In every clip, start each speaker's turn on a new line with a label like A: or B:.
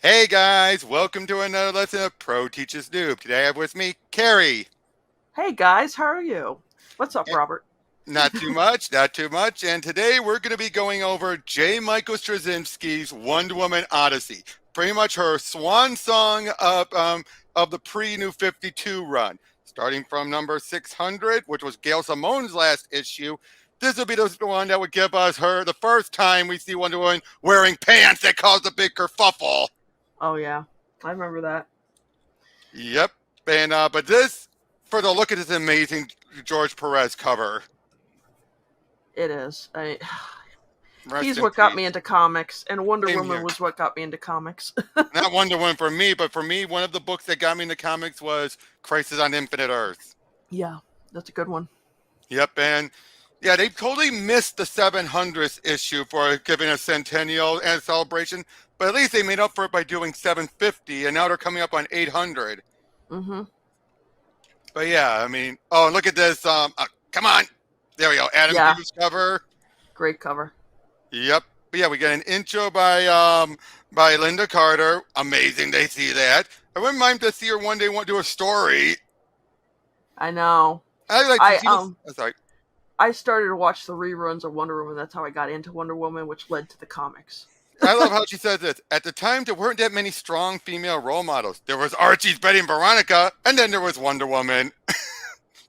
A: Hey guys, welcome to another lesson of Pro Teaches Noob. Today I have with me Carrie.
B: Hey guys, how are you? What's up,
A: Eh,
B: Robert?
A: Not too much, not too much. And today we're going to be going over J Michael Stracynski's Wonder Woman Odyssey. Pretty much her swan song of the pre-New 52 run. Starting from number 600, which was Gail Simone's last issue. This will be the one that would give us her the first time we see Wonder Woman wearing pants that caused a big kerfuffle.
B: Oh yeah, I remember that.
A: Yep. And but this, for the look at this amazing George Perez cover.
B: It is.
A: Rest
B: He's
A: in
B: what got me
A: peace.
B: into comics, and Wonder
A: Same
B: Woman
A: here.
B: was what got me into comics.
A: Not Wonder Woman for me, but for me, one of the books that got me into comics was Crisis on Infinite Earth.
B: Yeah, that's a good one.
A: Yep, and yeah, they totally missed the 700th issue for giving a centennial and celebration, but at least they made up for it by doing 750, and now they're coming up on 800.
B: Mm-hmm.
A: But yeah, I mean, oh, look at this. Come on, there we go. Adam
B: Yeah,
A: Hughes cover.
B: great cover.
A: Yep. But yeah, we get an intro by Linda Carter. Amazing. They see that. I wouldn't mind to see her one day want to do a story.
B: I know.
A: I like to
B: I
A: see this. Sorry.
B: I started to watch the reruns of Wonder Woman. That's how I got into Wonder Woman, which led to the comics.
A: I love how she says this. At the time, there weren't that many strong female role models. There was Archie's Betty and Veronica, and then there was Wonder Woman.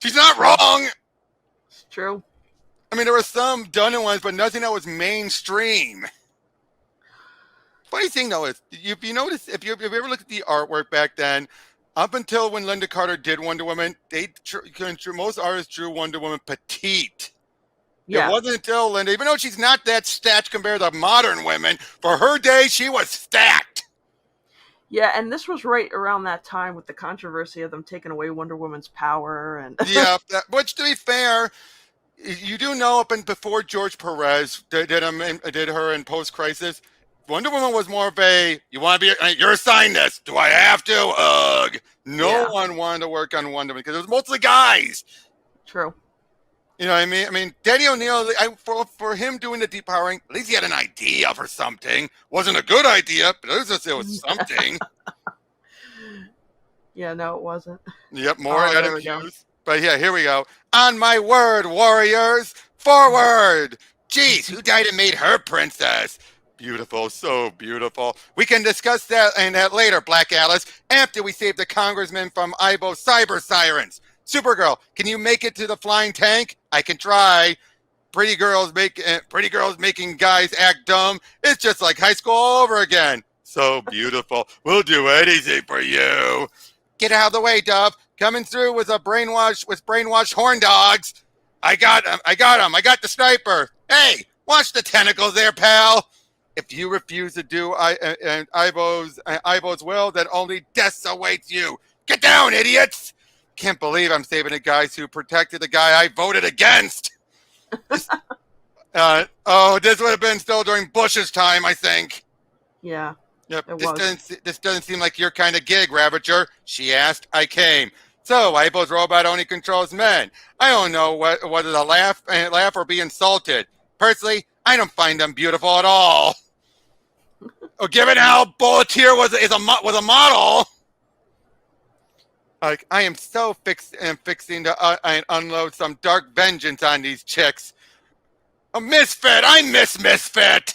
A: She's not
B: True.
A: wrong.
B: It's true.
A: I mean, there were some done ones, but nothing that was mainstream. Funny thing though is, if you notice, if you ever look at the artwork back then, up until when Linda Carter did Wonder Woman, most artists drew Wonder Woman petite. It
B: Yeah.
A: wasn't until Linda, even though she's not that stacked compared to modern women, for her day she was stacked.
B: Yeah, and this was right around that time with the controversy of them taking away Wonder Woman's power and
A: Yeah, which to be fair, you do know up and before George Perez did her in Post Crisis, Wonder Woman was more of a you want to be you're assigned this. Do I have to? Ugh. No
B: yeah,
A: one wanted to work on Wonder Woman because it was mostly guys.
B: true.
A: You know what I mean? I mean, Danny O'Neill, for him doing the depowering, at least he had an idea for something. Wasn't a good idea, but it was something.
B: Yeah, no, it wasn't.
A: Yep, more
B: Oh, there
A: Adam
B: we go.
A: Hughes. But yeah, here we go. On my word, warriors, forward! Geez, who died and made her princess? Beautiful, so beautiful. We can discuss that and that later, Black Alice, after we save the congressman from Ibo cyber sirens. Supergirl, can you make it to the flying tank? I can try. Pretty girls making guys act dumb. It's just like high school all over again. So beautiful. We'll do anything for you. Get out of the way, Dove. Coming through with brainwashed horn dogs. I got him. I got him. I got the sniper. Hey, watch the tentacles there, pal. If you refuse to do Ibo's will, then only death awaits you. Get down, idiots! Can't believe I'm saving the guys who protected the guy I voted against. This, this would have been still during Bush's time, I think.
B: Yeah,
A: Yep.
B: it
A: This
B: was.
A: doesn't seem like your kind of gig, Ravager. She asked. I came. So Ibo's robot only controls men. I don't know whether to laugh or be insulted. Personally, I don't find them beautiful at all. Oh, given how Bulleteer was a model, like I am so fixing to unload some dark vengeance on these chicks. A misfit. I miss misfit.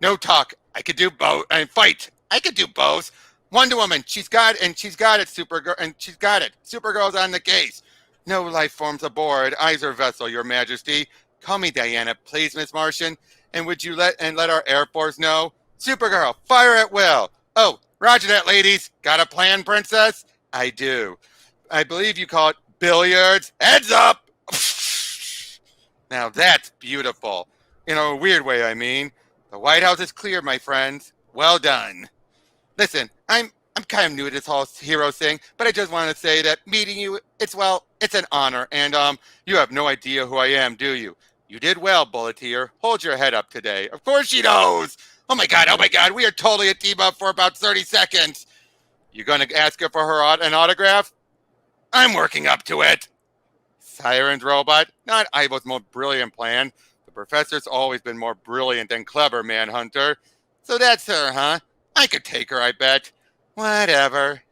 A: No talk. I could do both. And fight. I could do both. Wonder Woman. She's got it. Supergirl. And she's got it. Supergirl's on the case. No life forms aboard either vessel, Your Majesty. Call me Diana, please, Miss Martian. And would you let our Air Force know? Supergirl, fire at will. Oh, roger that, ladies. Got a plan, princess? I do. I believe you call it billiards. Heads up. Now that's beautiful. In a weird way, I mean. The White House is clear, my friends. Well done. Listen, I'm kind of new to this whole hero thing, but I just want to say that meeting you, it's an honor, and you have no idea who I am, do you? You did well, Bulleteer. Hold your head up today. Of course she knows. Oh my god, we are totally a team up for about 30 seconds. You gonna ask her for an autograph? I'm working up to it. Siren's robot, not Ivo's most brilliant plan. The professor's always been more brilliant than clever, Manhunter. So that's her, huh? I could take her, I bet. Whatever.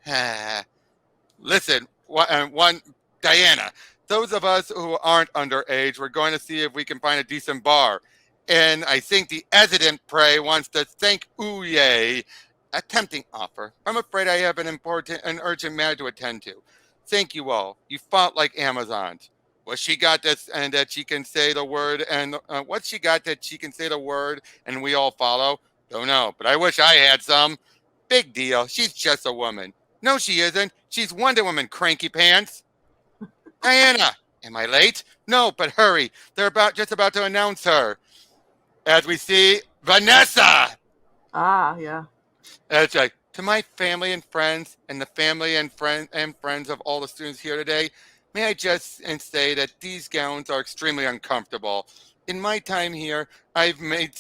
A: Listen, one Diana. Those of us who aren't underage, we're going to see if we can find a decent bar. And I think the hesitant prey wants to thank Ouye. A tempting offer. I'm afraid I have an urgent matter to attend to. Thank you all. You fought like Amazons. What she got this and that she can say the word and what she got that she can say the word and we all follow? Don't know, but I wish I had some. Big deal. She's just a woman. No, she isn't. She's Wonder Woman, cranky pants. Diana, am I late? No, but hurry. They're just about to announce her. As we see, Vanessa.
B: Ah, yeah.
A: That's right. To my family and friends, and the family and friends of all the students here today, may I just say that these gowns are extremely uncomfortable. In my time here, I've made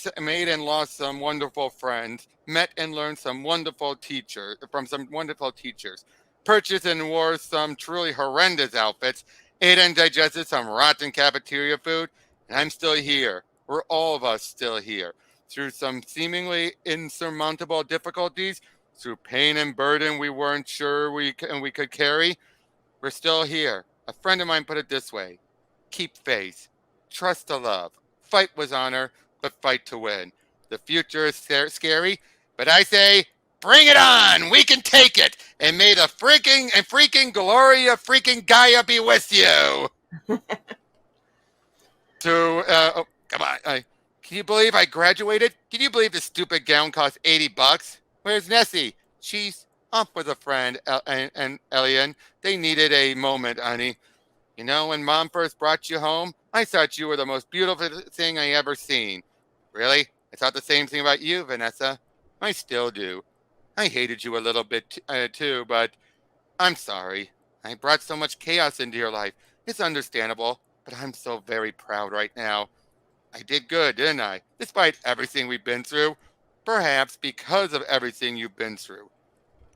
A: and lost some wonderful friends, met and learned some wonderful teachers from some wonderful teachers, purchased and wore some truly horrendous outfits, ate and digested some rotten cafeteria food, and I'm still here. We're all of us still here through some seemingly insurmountable difficulties, through pain and burden we weren't sure we could carry. We're still here. A friend of mine put it this way: keep faith, trust to love, fight with honor, but fight to win. The future is scary, but I say, bring it on! We can take it! And may the freaking glory of freaking Gaia be with you! Oh, come on. Can you believe I graduated? Can you believe this stupid gown cost $80? Where's Nessie? She's off with a friend, and Elian. They needed a moment, honey. You know, when Mom first brought you home, I thought you were the most beautiful thing I ever seen. Really? I thought the same thing about you, Vanessa. I still do. I hated you a little bit too, but I'm sorry. I brought so much chaos into your life. It's understandable, but I'm so very proud right now. I did good, didn't I? Despite everything we've been through. Perhaps because of everything you've been through.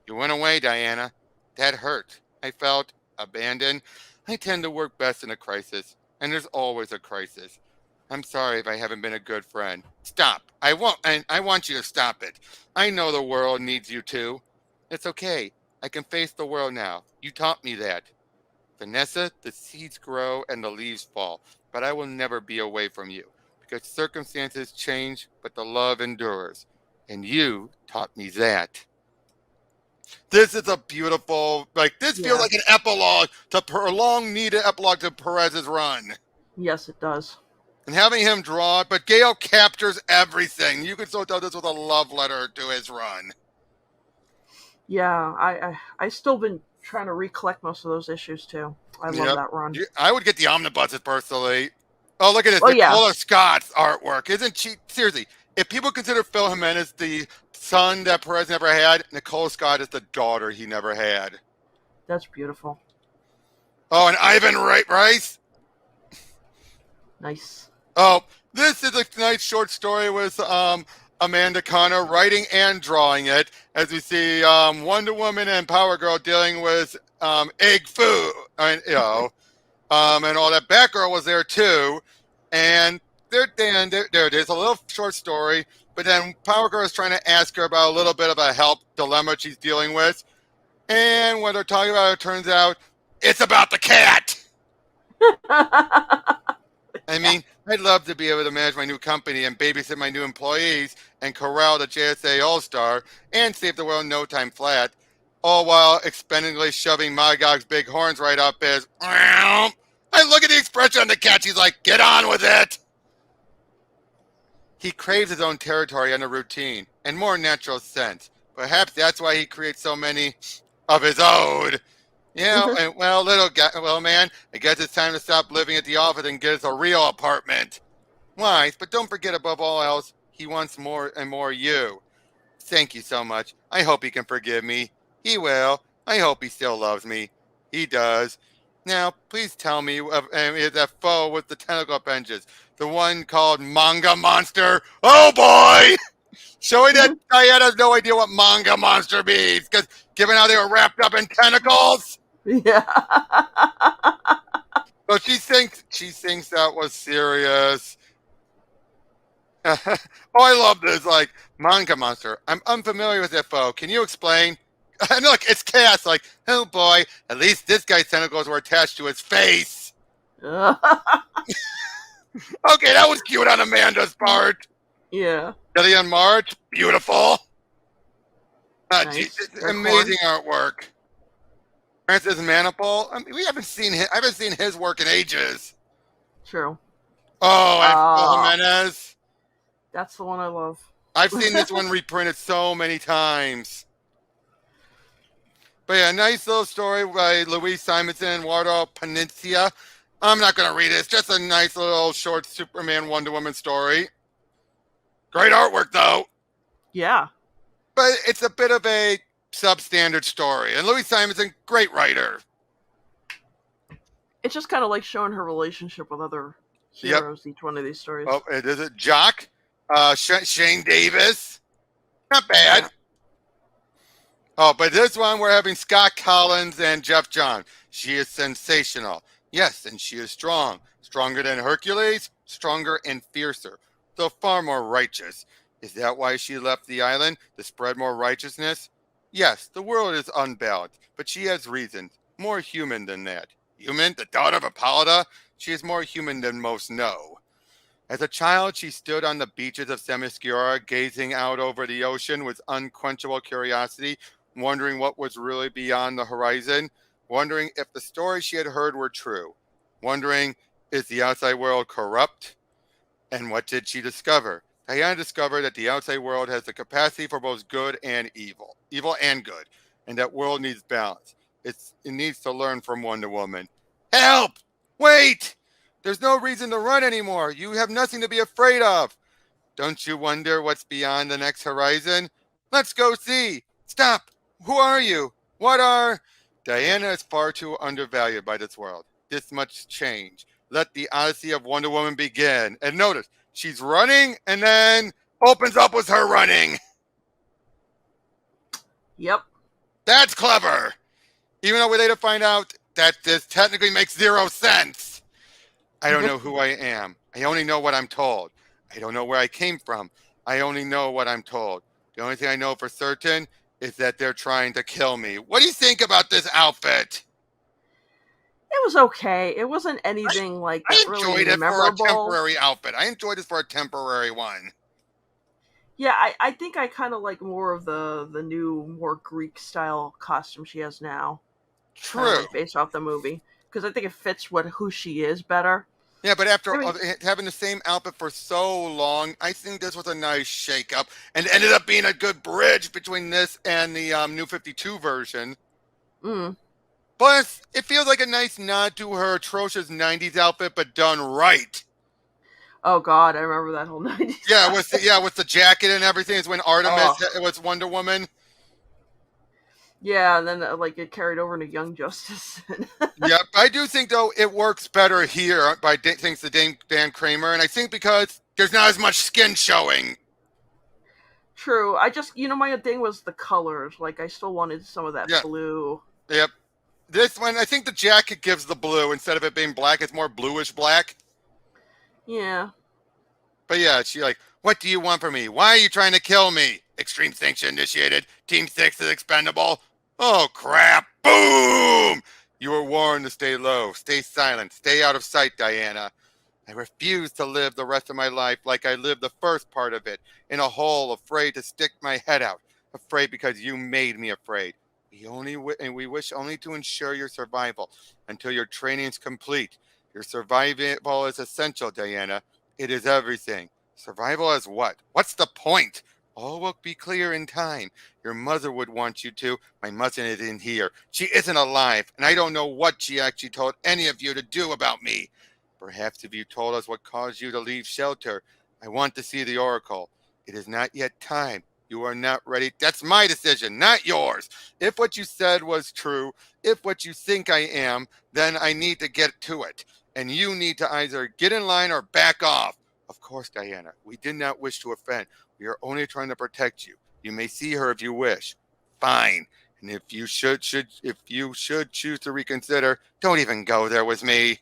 A: You went away, Diana. That hurt. I felt abandoned. I tend to work best in a crisis, and there's always a crisis. I'm sorry if I haven't been a good friend. Stop. I won't. I want you to stop it. I know the world needs you too. It's okay. I can face the world now. You taught me that. Vanessa, the seeds grow and the leaves fall, but I will never be away from you because circumstances change, but the love endures. And you taught me that. This is a beautiful, this feels
B: Yeah.
A: like an epilogue a long needed epilogue to Perez's run.
B: Yes, it does.
A: And having him draw it, but Gale captures everything. You could so tell this was a love letter to his run.
B: Yeah, I still been trying to recollect most of those issues too. I love that run.
A: I would get the omnibuses personally. Oh, look at this.
B: Oh, yeah.
A: Nicola Scott's artwork. Isn't she? Seriously, if people consider Phil Jimenez the son that Perez never had, Nicola Scott is the daughter he never had.
B: That's beautiful.
A: Oh, and Ivan Rice.
B: Nice.
A: Oh, this is a nice short story with Amanda Connor writing and drawing it, as we see Wonder Woman and Power Girl dealing with egg food, and all that. Batgirl was there too, and there it is, a little short story. But then Power Girl is trying to ask her about a little bit of a health dilemma she's dealing with, and when they're talking about it, turns out it's about the cat. I mean, I'd love to be able to manage my new company and babysit my new employees and corral the JSA All-Star and save the world in no time flat, all while expendingly shoving Magog's big horns right up his. I look at the expression on the cat. She's like, get on with it. He craves his own territory and a routine and more natural sense. Perhaps that's why he creates so many of his own. And well, man, I guess it's time to stop living at the office and get us a real apartment. Wise, but don't forget above all else, he wants more and more you. Thank you so much. I hope he can forgive me. He will. I hope he still loves me. He does. Now, please tell me that foe with the tentacle appendages, the one called Manga Monster. Oh boy! Showing that Diana has no idea what Manga Monster means, because given how they were wrapped up in tentacles.
B: Yeah.
A: So she thinks that was serious. Oh, I love this. Like, manga monster. I'm unfamiliar with that foe. Can you explain? And look, it's Cass. Like, oh boy, at least this guy's tentacles were attached to his face. Okay, that was cute on Amanda's part.
B: Yeah.
A: Billy and Marge, beautiful.
B: Nice.
A: Amazing artwork. Francis Maniple. I mean, we haven't seen him. I haven't seen his work in ages.
B: True.
A: Oh, and Phil Jimenez.
B: That's the one I love.
A: I've seen this one reprinted so many times. But yeah, nice little story by Louise Simonson and Eduardo Panicia. I'm not going to read it. It's just a nice little short Superman Wonder Woman story. Great artwork, though.
B: Yeah.
A: But it's a bit of a substandard story. And Louise Simonson, great writer.
B: It's just kind of like showing her relationship with other heroes, each one of these stories.
A: Oh, is it Jock? Shane Davis. Not bad. Yeah. Oh, but this one we're having Scott Collins and Jeff John. She is sensational. Yes, and she is strong. Stronger than Hercules, stronger and fiercer. Though far more righteous. Is that why she left the island? To spread more righteousness? Yes, the world is unbalanced, but she has reasons. More human than that. Human? The daughter of Hippolyta? She is more human than most know. As a child, she stood on the beaches of Themyscira, gazing out over the ocean with unquenchable curiosity, wondering what was really beyond the horizon, wondering if the stories she had heard were true, wondering, is the outside world corrupt? And what did she discover? Diana discovered that the outside world has the capacity for both good and evil and good, and that world needs balance. It needs to learn from Wonder Woman. Help! Wait! There's no reason to run anymore. You have nothing to be afraid of. Don't you wonder what's beyond the next horizon? Let's go see. Stop. Who are you? What are... Diana is far too undervalued by this world. This much change. Let the Odyssey of Wonder Woman begin. And notice, she's running and then opens up with her running.
B: Yep.
A: That's clever. Even though we later find out that this technically makes zero sense. I don't know who I am. I only know what I'm told. I don't know where I came from. I only know what I'm told. The only thing I know for certain is that they're trying to kill me. What do you think about this outfit?
B: It was okay. It wasn't anything like that really
A: enjoyed it
B: memorable.
A: For a temporary outfit. I enjoyed it for a temporary one.
B: Yeah, I think I kind of like more of the new, more Greek style costume she has now.
A: True.
B: Like based off the movie. Because I think it fits who she is better.
A: Yeah, but after having the same outfit for so long, I think this was a nice shake-up. And ended up being a good bridge between this and the New 52 version. Plus, it feels like a nice nod to her atrocious 90s outfit, but done right.
B: Oh God, I remember that whole 90s.
A: Yeah, with the jacket and everything. It's when Artemis was Wonder Woman.
B: Yeah, and then it carried over into Young Justice.
A: Yep, I do think though it works better here thanks to Dan Kramer, and I think because there's not as much skin showing.
B: True. I just my thing was the colors. Like I still wanted some of that blue.
A: Yep. This one, I think the jacket gives the blue instead of it being black. It's more bluish black.
B: Yeah.
A: But yeah, she like, what do you want from me? Why are you trying to kill me? Extreme sanction initiated. Team 6 is expendable. Oh, crap. Boom! You were warned to stay low. Stay silent. Stay out of sight, Diana. I refuse to live the rest of my life like I lived the first part of it, in a hole, afraid to stick my head out. Afraid because you made me afraid. We wish only to ensure your survival until your training is complete. Your survival is essential, Diana. It is everything. Survival as what? What's the point? All will be clear in time. Your mother would want you to. My mother isn't here. She isn't alive, and I don't know what she actually told any of you to do about me. Perhaps if you told us what caused you to leave shelter. I want to see the Oracle. It is not yet time. You are not ready. That's my decision, not yours. If what you said was true, if what you think I am, then I need to get to it. And you need to either get in line or back off. Of course, Diana, we did not wish to offend. We are only trying to protect you. You may see her if you wish. Fine. And if you should choose to reconsider, don't even go there with me.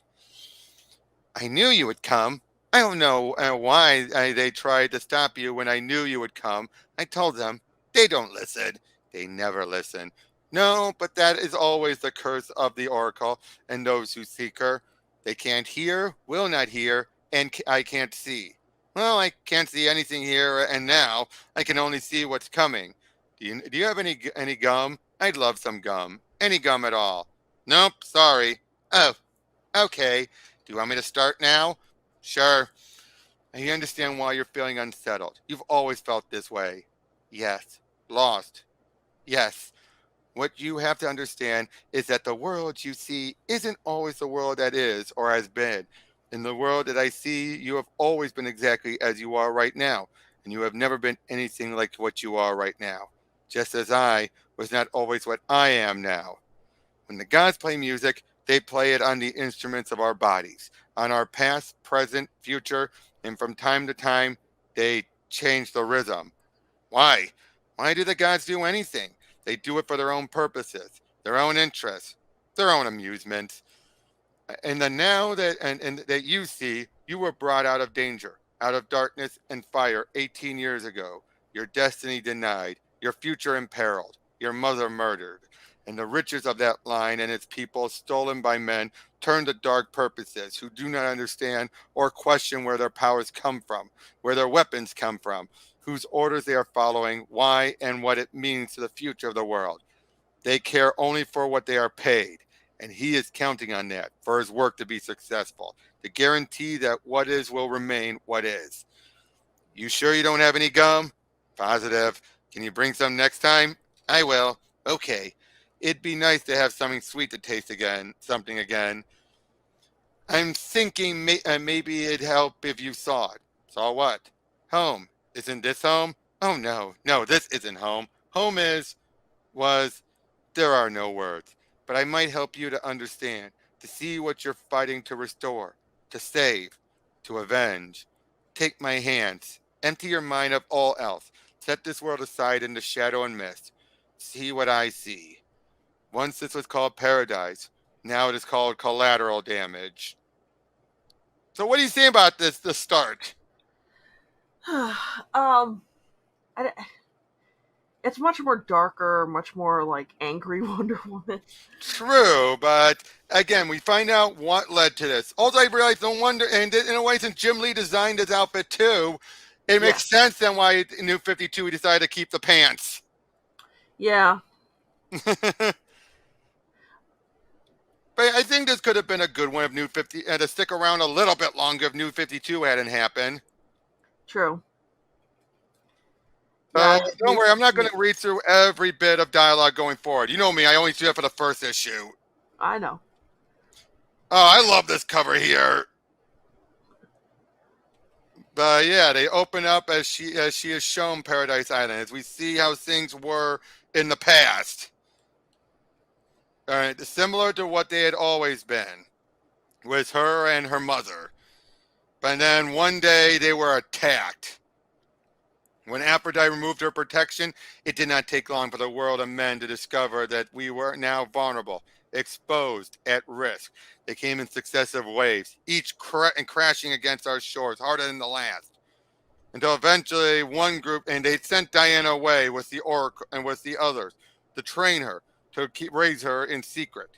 A: I knew you would come. I don't know why they tried to stop you when I knew you would come. I told them. They don't listen. They never listen. No, but that is always the curse of the oracle and those who seek her. They can't hear, will not hear, and I can't see. Well, I can't see anything here and now. I can only see what's coming. Do you have any gum? I'd love some gum. Any gum at all. Nope, sorry. Oh, okay. Do you want me to start now? Sure. I understand why you're feeling unsettled. You've always felt this way. Yes. Lost. Yes. What you have to understand is that the world you see isn't always the world that is or has been. In the world that I see, you have always been exactly as you are right now, and you have never been anything like what you are right now. Just as I was not always what I am now. When the gods play music, they play it on the instruments of our bodies, on our past, present, future, and from time to time, they change the rhythm. Why? Why do the gods do anything? They do it for their own purposes, their own interests, their own amusements. And the now and that you see, you were brought out of danger, out of darkness and fire 18 years ago. Your destiny denied, your future imperiled, your mother murdered, and the riches of that line and its people stolen by men turned to dark purposes who do not understand or question where their powers come from, where their weapons come from, whose orders they are following, why and what it means to the future of the world. They care only for what they are paid, and he is counting on that for his work to be successful, to guarantee that what is will remain what is. You sure you don't have any gum? Positive. Can you bring some next time? I will. Okay. It'd be nice to have something sweet to taste again, something again. I'm thinking maybe it'd help if you saw it. Saw what? Home. Isn't this home? Oh no, no, this isn't home. Home is, was, there are no words, but I might help you to understand, to see what you're fighting to restore, to save, to avenge. Take my hands, empty your mind of all else, set this world aside into shadow and mist. See what I see. Once this was called paradise, now it is called collateral damage. So what do you say about this, the start?
B: um, I, it's much more darker, much more like angry Wonder Woman.
A: True, but again, we find out what led to this. Also, I realized, no wonder, and in a way, since Jim Lee designed his outfit too, it makes
B: Yes.
A: sense then why in New 52 he decided to keep the pants.
B: Yeah.
A: But I think this could have been a good one if New 50 and to stick around a little bit longer if New 52 hadn't happened.
B: True.
A: So
B: Yeah.
A: don't worry, I'm not going to read through every bit of dialogue going forward. You know me, I only do it for the first issue.
B: I know.
A: Oh, I love this cover here. But yeah, they open up as she is shown Paradise Island as we see how things were in the past. All right, similar to what they had always been with her and her mother. But then one day they were attacked. When Aphrodite removed her protection, it did not take long for the world of men to discover that we were now vulnerable, exposed, at risk. They came in successive waves, each crashing against our shores harder than the last. Until eventually one group, and they sent Diana away with the Oracle and with the others to train her, to raise her in secret.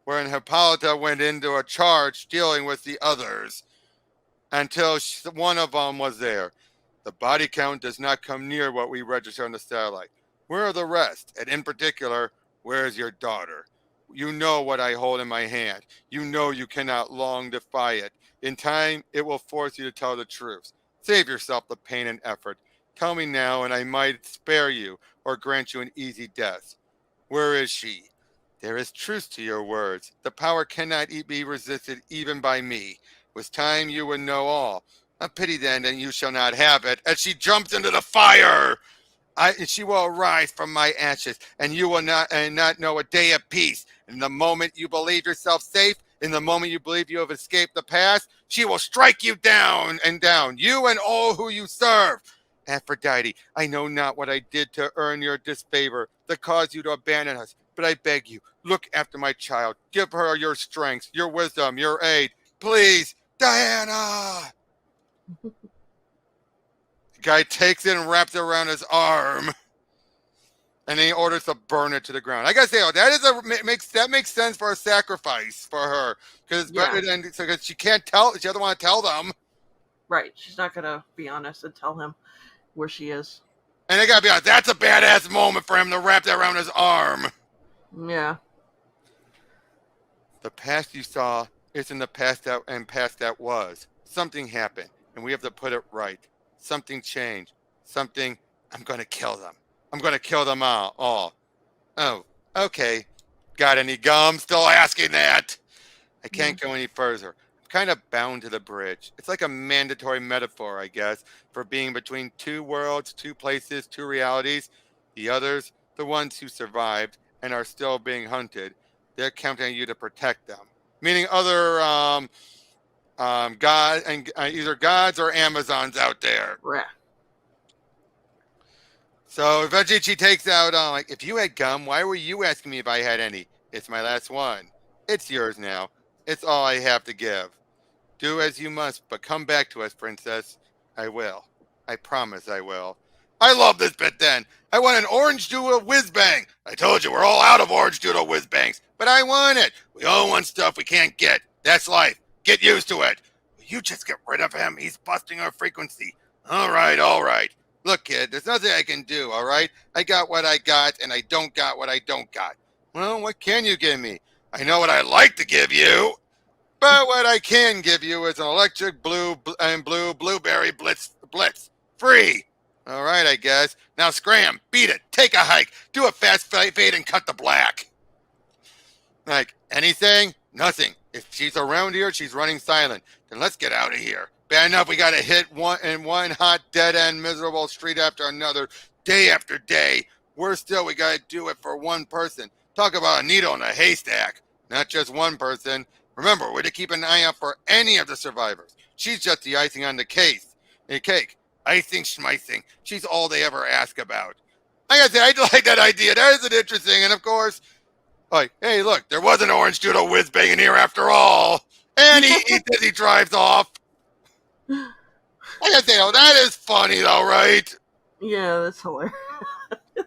A: Wherein Hippolyta went into a charge dealing with the others until one of them was there. The body count does not come near what we register on the satellite. Where are the rest? And in particular, where is your daughter? You know what I hold in my hand. You know you cannot long defy it. In time, it will force you to tell the truth. Save yourself the pain and effort. Tell me now, and I might spare you or grant you an easy death. Where is she? There is truth to your words. The power cannot be resisted even by me. With time, you will know all. A pity then, and you shall not have it. As she jumps into the fire, she will arise from my ashes, and you will not know a day of peace. In the moment you believe yourself safe, in the moment you believe you have escaped the past, she will strike you down, you and all who you serve. Aphrodite, I know not what I did to earn your disfavor, that caused you to abandon us, but I beg you, look after my child. Give her your strength, your wisdom, your aid. Please, Diana! The guy takes it and wraps it around his arm. And then he orders to burn it to the ground. I gotta say, that makes sense for a sacrifice for her because it's better than because she can't tell. She doesn't want to tell them.
B: Right. She's not gonna be honest and tell him where she is.
A: And I gotta be honest, that's a badass moment for him to wrap that around his arm.
B: Yeah.
A: The past you saw isn't the past that was. Something happened, and we have to put it right. Something changed. Something. I'm gonna kill them. I'm going to kill them all. Oh, okay. Got any gum? Still asking that. I can't go any further. I'm kind of bound to the bridge. It's like a mandatory metaphor, I guess, for being between two worlds, two places, two realities. The others, the ones who survived and are still being hunted, they're counting on you to protect them. Meaning other God and either gods or Amazons out there.
B: Right.
A: So eventually she takes out, like, if you had gum, why were you asking me if I had any? It's my last one. It's yours now. It's all I have to give. Do as you must, but come back to us, princess. I will. I promise I will. I love this bit then. I want an orange doodle whiz bang. I told you we're all out of orange doodle whiz bangs, but I want it. We all want stuff we can't get. That's life. Get used to it. Will you just get rid of him? He's busting our frequency. All right, all right. Look, kid, there's nothing I can do, all right? I got what I got, and I don't got what I don't got. Well, what can you give me? I know what I'd like to give you, but what I can give you is an electric blue blueberry blitz. Free. All right, I guess. Now scram, beat it, take a hike, do a fast fade and cut the black. Like, anything? Nothing. If she's around here, she's running silent. Then let's get out of here. Bad enough we got to hit one hot, dead-end, miserable street after another, day after day. Worse still, we got to do it for one person. Talk about a needle in a haystack. Not just one person. Remember, we're to keep an eye out for any of the survivors. She's just the icing on the cake. Icing schmicing. She's all they ever ask about. I gotta say, I like that idea. That is an interesting, and of course, like, hey, look, there was an orange doodle whiz bang in here after all. And he drives off. I gotta say, oh, that is funny though, right?
B: Yeah, that's hilarious.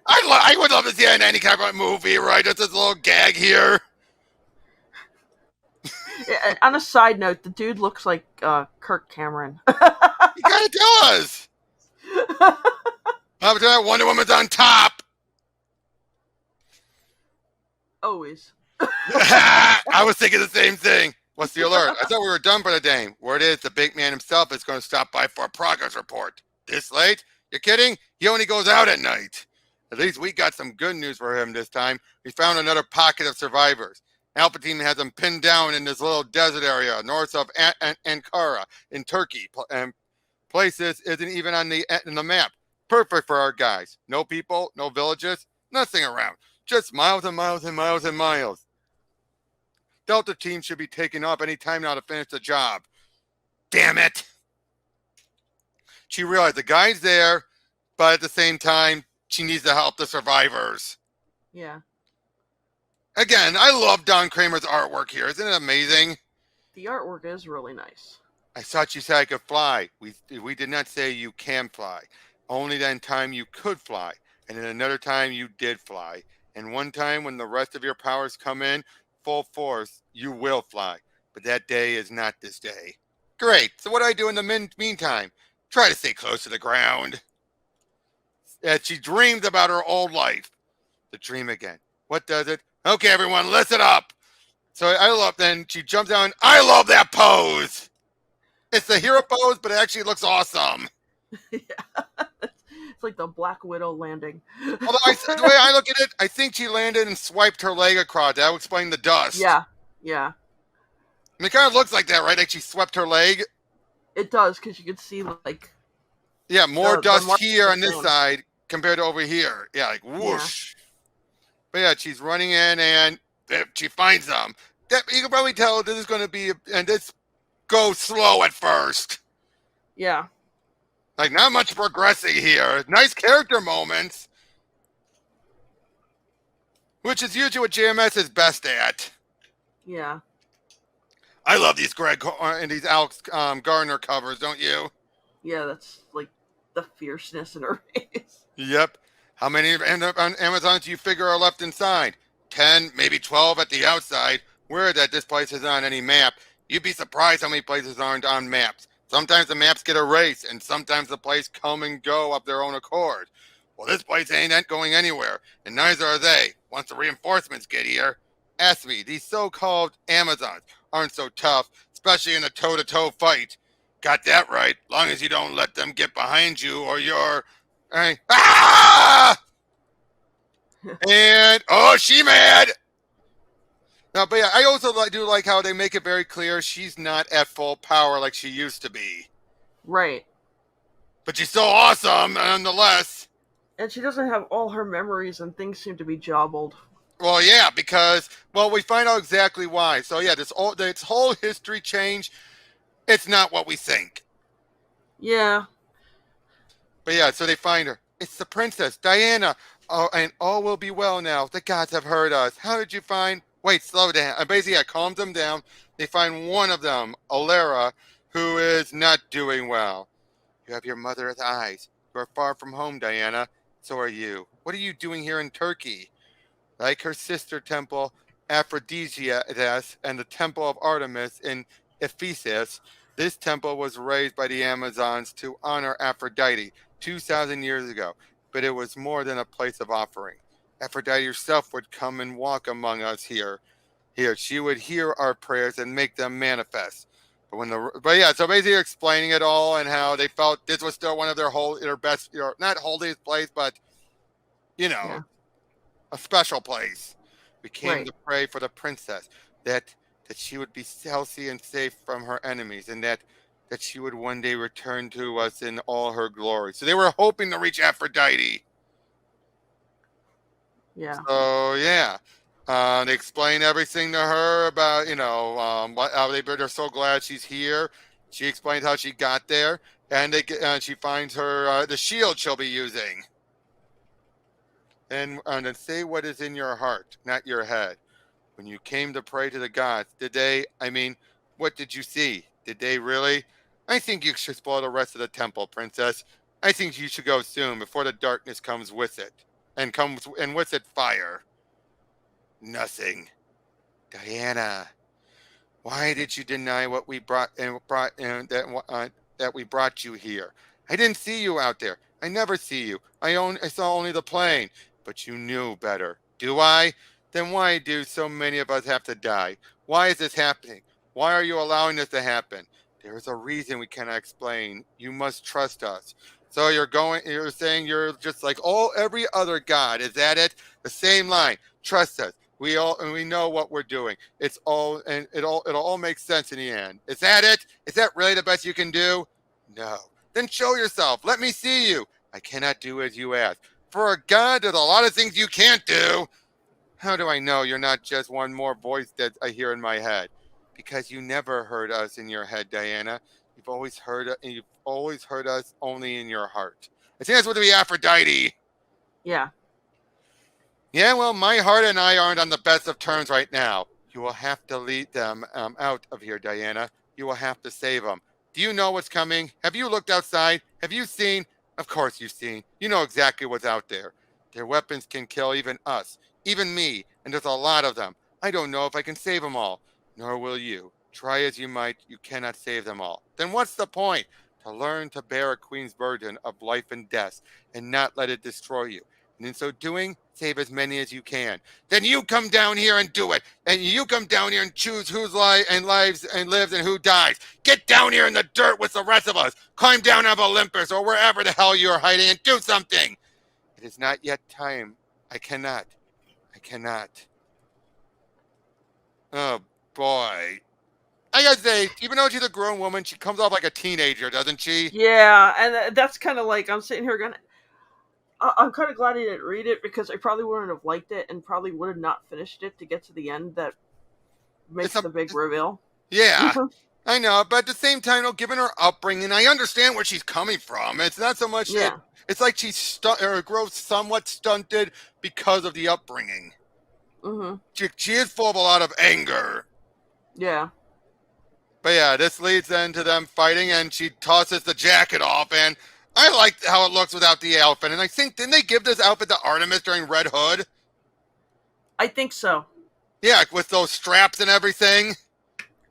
A: I would love to see it in any kind of movie, right? Just this little gag here.
B: Yeah, on a side note, the dude looks like Kirk Cameron.
A: He kind of does. Wonder Woman's on top.
B: Always.
A: I was thinking the same thing. What's the alert? I thought we were done for the day. Word is the big man himself is going to stop by for a progress report. This late? You're kidding? He only goes out at night. At least we got some good news for him this time. We found another pocket of survivors. Palpatine has them pinned down in this little desert area north of Ankara in Turkey. And places isn't even on the map. Perfect for our guys. No people, no villages, nothing around. Just miles and miles and miles and miles. Delta team should be taking off any time now to finish the job. Damn it. She realized the guy's there, but at the same time, she needs to help the survivors.
B: Yeah.
A: Again, I love Don Kramer's artwork here. Isn't it amazing?
B: The artwork is really nice.
A: I thought you said I could fly. We did not say you can fly. Only that time you could fly. And then another time you did fly. And one time when the rest of your powers come in, full force, you will fly. But that day is not this day. Great. So what do I do in the meantime? Try to stay close to the ground. As she dreams about her old life. The dream again. What does it? Okay, everyone, listen up. So I love, then she jumps down. I love that pose. It's the hero pose, but it actually looks awesome.
B: Yeah. It's like the Black Widow landing.
A: Although the way I look at it, I think she landed and swiped her leg across. That would explain the dust.
B: Yeah.
A: I mean, it kind of looks like that, right? Like she swept her leg.
B: It does, because you can see, like...
A: Yeah, more dust here on this side compared to over here. Yeah, like whoosh. Yeah. But yeah, she's running in and she finds them. You can probably tell this is going to be... And this goes slow at first.
B: Yeah.
A: Like, not much progressing here. Nice character moments. Which is usually what JMS is best at.
B: Yeah.
A: I love these Greg and these Alex Gardner covers, don't you?
B: Yeah, that's like the fierceness in her face.
A: Yep. How many Amazons do you figure are left inside? 10, maybe 12 at the outside. Weird that this place isn't on any map. You'd be surprised how many places aren't on maps. Sometimes the maps get erased, and sometimes the places come and go of their own accord. Well, this place ain't going anywhere, and neither are they. Once the reinforcements get here, ask me, these so-called Amazons aren't so tough, especially in a toe-to-toe fight. Got that right, long as you don't let them get behind you or you're Hey. Ah! And oh, she mad. No, but yeah, I also do like how they make it very clear she's not at full power like she used to be.
B: Right.
A: But she's still awesome nonetheless.
B: And she doesn't have all her memories, and things seem to be jobbled.
A: Well, yeah, because we find out exactly why. So yeah, this whole history change, it's not what we think.
B: Yeah.
A: But yeah, so they find her. It's the princess, Diana. Oh, and all will be well now. The gods have heard us. How did you find? Wait, slow down. Basically, I calmed them down. They find one of them, Alara, who is not doing well. You have your mother's eyes. You are far from home, Diana. So are you. What are you doing here in Turkey? Like her sister temple, Aphrodisias, and the temple of Artemis in Ephesus, this temple was raised by the Amazons to honor Aphrodite 2,000 years ago, but it was more than a place of offering. Aphrodite herself would come and walk among us here. Here, she would hear our prayers and make them manifest. But yeah, so basically explaining it all and how they felt this was still one of their best, not holiest place, but you know,
B: Yeah.
A: a special place. We came
B: Right.
A: to pray for the princess that she would be healthy and safe from her enemies, and that she would one day return to us in all her glory. So they were hoping to reach Aphrodite.
B: Yeah.
A: So yeah, they explain everything to her about how they're so glad she's here. She explains how she got there, and she finds her the shield she'll be using. And then say what is in your heart, not your head. When you came to pray to the gods, what did you see? Did they really? I think you should explore the rest of the temple, princess. I think you should go soon before the darkness comes with it, and with it fire. Nothing. Diana, why did you deny what we that we brought you here? I didn't see you out there. I never see you. I saw only the plane. But you knew better. Do I? Then why do so many of us have to die? Why is this happening? Why are you allowing this to happen? There is a reason we cannot explain. You must trust us. So you're saying you're just like every other god. Is that it? The same line. Trust us. We know what we're doing. It'll all make sense in the end. Is that it? Is that really the best you can do? No. Then show yourself. Let me see you. I cannot do as you ask. For a god, there's a lot of things you can't do. How do I know you're not just one more voice that I hear in my head? Because you never heard us in your head, Diana. You've always heard us only in your heart. I think that's what to be Aphrodite.
B: Yeah.
A: Yeah, well, my heart and I aren't on the best of terms right now. You will have to lead them out of here, Diana. You will have to save them. Do you know what's coming? Have you looked outside? Have you seen? Of course you've seen. You know exactly what's out there. Their weapons can kill even us, even me, and there's a lot of them. I don't know if I can save them all, nor will you. Try as you might, you cannot save them all. Then what's the point? To learn to bear a queen's burden of life and death and not let it destroy you. And in so doing, save as many as you can. Then you come down here and do it. And you come down here and choose whose lives and lives and who dies. Get down here in the dirt with the rest of us. Climb down out of Olympus or wherever the hell you're hiding and do something. It is not yet time. I cannot. Oh, boy. I gotta say, even though she's a grown woman, she comes off like a teenager, doesn't she?
B: Yeah, and that's kind of like I'm sitting here going. I'm kind of glad I didn't read it because I probably wouldn't have liked it and probably would have not finished it to get to the end that makes the big reveal.
A: Yeah, I know, but at the same time, given her upbringing, I understand where she's coming from. It's not so much
B: Yeah.
A: it's like she's her growth somewhat stunted because of the upbringing.
B: Mm-hmm.
A: She is full of a lot of anger.
B: Yeah.
A: But yeah, this leads into them fighting, and she tosses the jacket off, and I like how it looks without the outfit. And I think, didn't they give this outfit to Artemis during Red Hood?
B: I think so.
A: Yeah, with those straps and everything.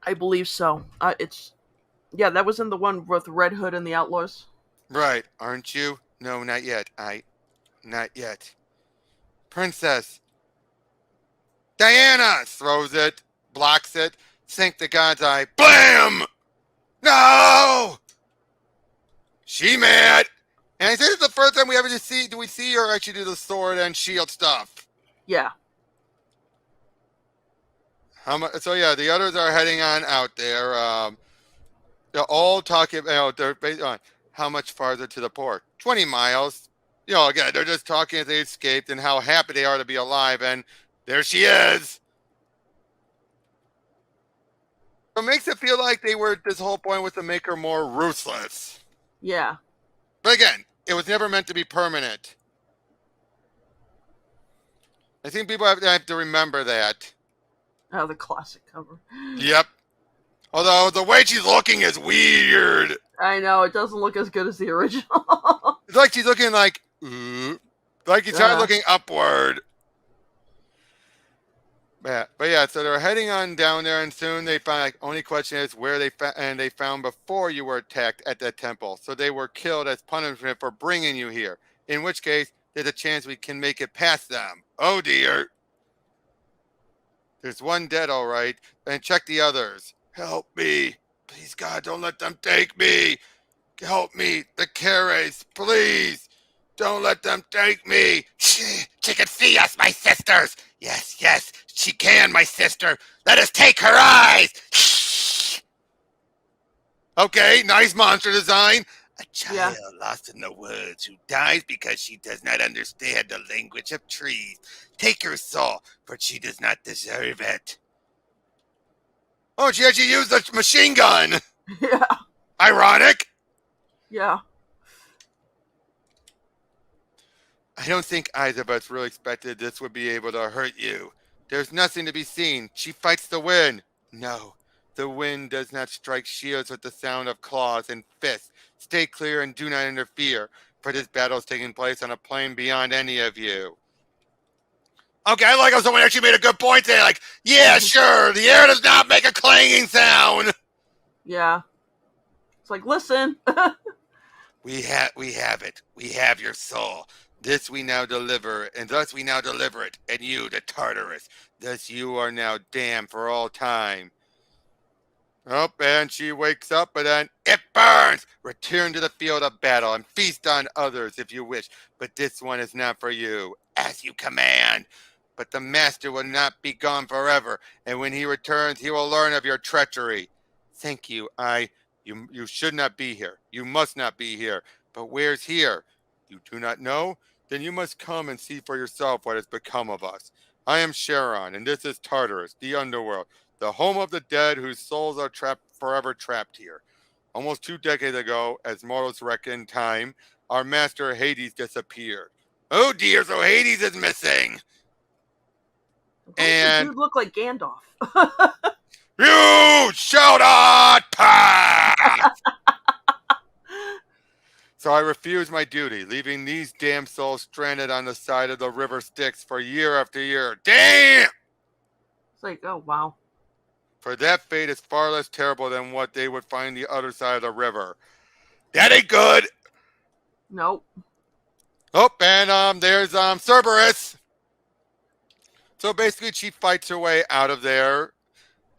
B: I believe so. Yeah, that was in the one with Red Hood and the Outlaws.
A: Right, aren't you? No, not yet. Not yet. Princess. Diana throws it, blocks it, sink the god's eye. Blam! No! She mad. And I think it's the first time we ever do we see her actually do the sword and shield stuff.
B: Yeah.
A: So yeah, the others are heading on out there. They're all talking, they're based on how much farther to the port. 20 miles. Again, they're just talking as they escaped and how happy they are to be alive. And there she is. It makes it feel like this whole point was to make her more ruthless.
B: Yeah.
A: But again, it was never meant to be permanent. I think people have to remember that.
B: Oh, the classic cover.
A: Yep. Although the way she's looking is weird.
B: I know, it doesn't look as good as the original.
A: It's like she's looking like she's trying looking upward. Yeah, but yeah, so they're heading on down there, and soon they find, only question is where they found before you were attacked at that temple. So they were killed as punishment for bringing you here. In which case, there's a chance we can make it past them. Oh dear. There's one dead, all right. And check the others. Help me. Please, God, don't let them take me. Help me. The Cares, please. Don't let them take me. She can see us, my sisters. Yes, she can, my sister. Let us take her eyes. Okay, nice monster design. A child lost in the woods who dies because she does not understand the language of trees. Take her soul, for she does not deserve it. Oh, she actually used the machine gun.
B: Yeah.
A: Ironic.
B: Yeah.
A: I don't think either of us really expected this would be able to hurt you. There's nothing to be seen. She fights the wind. No, the wind does not strike shields with the sound of claws and fists. Stay clear and do not interfere, for this battle is taking place on a plane beyond any of you. Okay, I like how someone actually made a good point there. Like, yeah, sure, the air does not make a clanging sound.
B: Yeah. It's like, listen.
A: We have it. We have your soul. This we now deliver, and thus we now deliver it, and you, the Tartarus. Thus you are now damned for all time. Oh, and she wakes up, and then it burns! Return to the field of battle, and feast on others if you wish, but this one is not for you, as you command. But the master will not be gone forever, and when he returns, he will learn of your treachery. Thank you, You should not be here. You must not be here. But where's here? You do not know? Then you must come and see for yourself what has become of us. I am Charon, and this is Tartarus, the underworld, the home of the dead whose souls are forever trapped here. Almost 2 decades ago, as mortals reckon time, our master Hades disappeared. Oh dear, so Hades is missing.
B: And dude look like Gandalf.
A: You shall not pass! So I refused my duty, leaving these damn souls stranded on the side of the river Styx for year after year. Damn!
B: It's like, oh, wow.
A: For that fate is far less terrible than what they would find the other side of the river. That ain't good!
B: Nope.
A: Oh, and there's Cerberus. So basically she fights her way out of there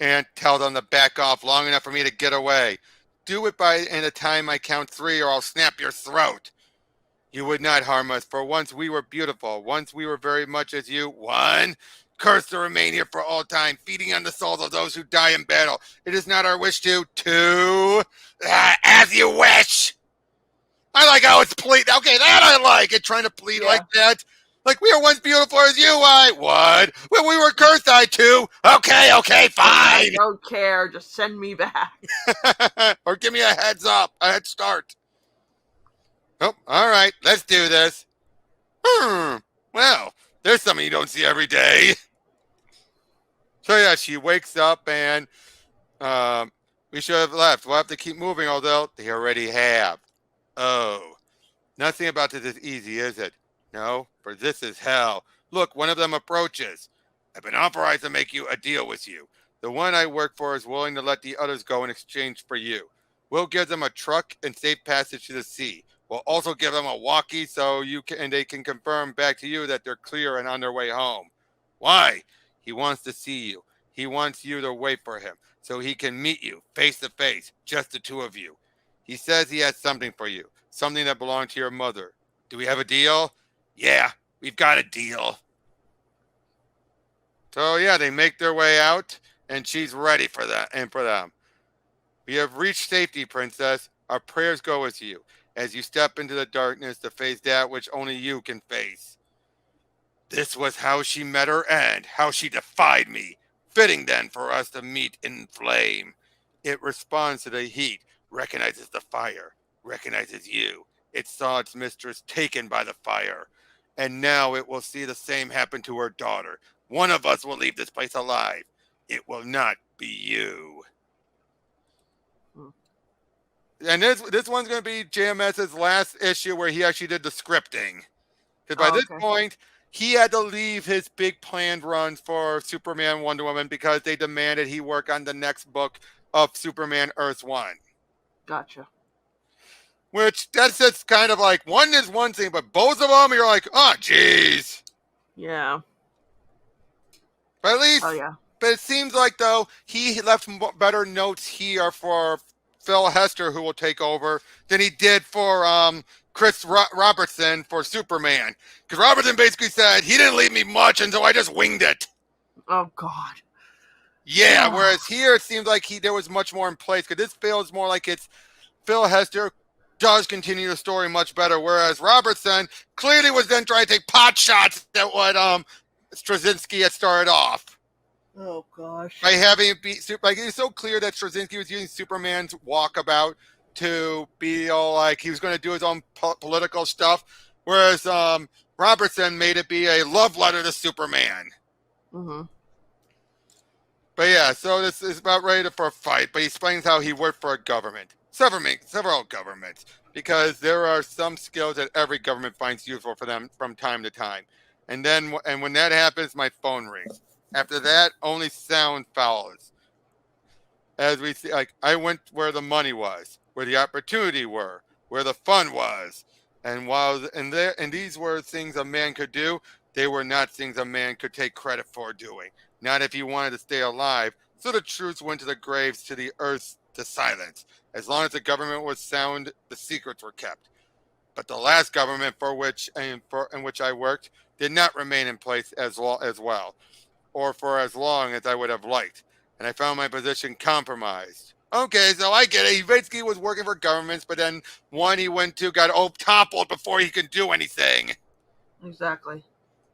A: and tells them to back off long enough for me to get away. Do it in a time I count 3 or I'll snap your throat. You would not harm us, for once we were beautiful. Once we were very much as you. 1, curse to remain here for all time, feeding on the souls of those who die in battle. It is not our wish to. 2, as you wish. I like how it's plead. Okay, that I like it, trying to plead like that. Like, we were once beautiful as you, what? When we were cursed, 2. Okay, fine.
B: I don't care, just send me back.
A: Or give me a heads up, a head start. Oh, all right, let's do this. Well, there's something you don't see every day. So yeah, she wakes up and We should have left. We'll have to keep moving, although they already have. Oh, nothing about this is easy, is it? No, for this is hell. Look, one of them approaches. I've been authorized to make you a deal with you. The one I work for is willing to let the others go in exchange for you. We'll give them a truck and safe passage to the sea. We'll also give them a walkie so they can confirm back to you that they're clear and on their way home. Why? He wants to see you. He wants you to wait for him so he can meet you face to face, just the two of you. He says he has something for you, something that belonged to your mother. Do we have a deal? Yeah, we've got a deal. So yeah, they make their way out, and she's ready for that and for them. We have reached safety, princess. Our prayers go with you as you step into the darkness to face that which only you can face. This was how she met her end, how she defied me. Fitting then for us to meet in flame. It responds to the heat, recognizes the fire, recognizes you. It saw its mistress taken by the fire. And now it will see the same happen to her daughter. One of us will leave this place alive. It will not be you. And this one's going to be JMS's last issue where he actually did the scripting. Because by this point, he had to leave his big planned runs for Superman, Wonder Woman, because they demanded he work on the next book of Superman Earth 1.
B: Gotcha.
A: Which, that's just kind of like, one is one thing, but both of them, you're like, oh, jeez.
B: Yeah.
A: But at least,
B: yeah.
A: But it seems like, though, he left better notes here for Phil Hester, who will take over, than he did for Chris Robertson for Superman. Because Robertson basically said, he didn't leave me much until I just winged it.
B: Oh, God.
A: Yeah, whereas here it seems like there was much more in place. Because this feels more like it's Phil Hester does continue the story much better. Whereas Robertson clearly was then trying to take pot shots at what Stracynski had started off.
B: Oh, gosh.
A: By having it be like, it's so clear that Stracynski was using Superman's walkabout to be all like he was going to do his own political stuff, whereas Robertson made it be a love letter to Superman.
B: Mm-hmm.
A: But yeah, so this is about ready for a fight, but he explains how he worked for a government, several governments, because there are some skills that every government finds useful for them from time to time. And when that happens, my phone rings. After that, only sound follows. As we see, like, I went where the money was, where the opportunity were, where the fun was. And these were things a man could do, they were not things a man could take credit for doing. Not if he wanted to stay alive. So the truths went to the graves, to the earth, to silence. As long as the government was sound, the secrets were kept. But the last government in which I worked did not remain in place as well, or for as long as I would have liked, and I found my position compromised. Okay, so I get it. He basically was working for governments, but then one he went to got toppled before he could do anything.
B: Exactly.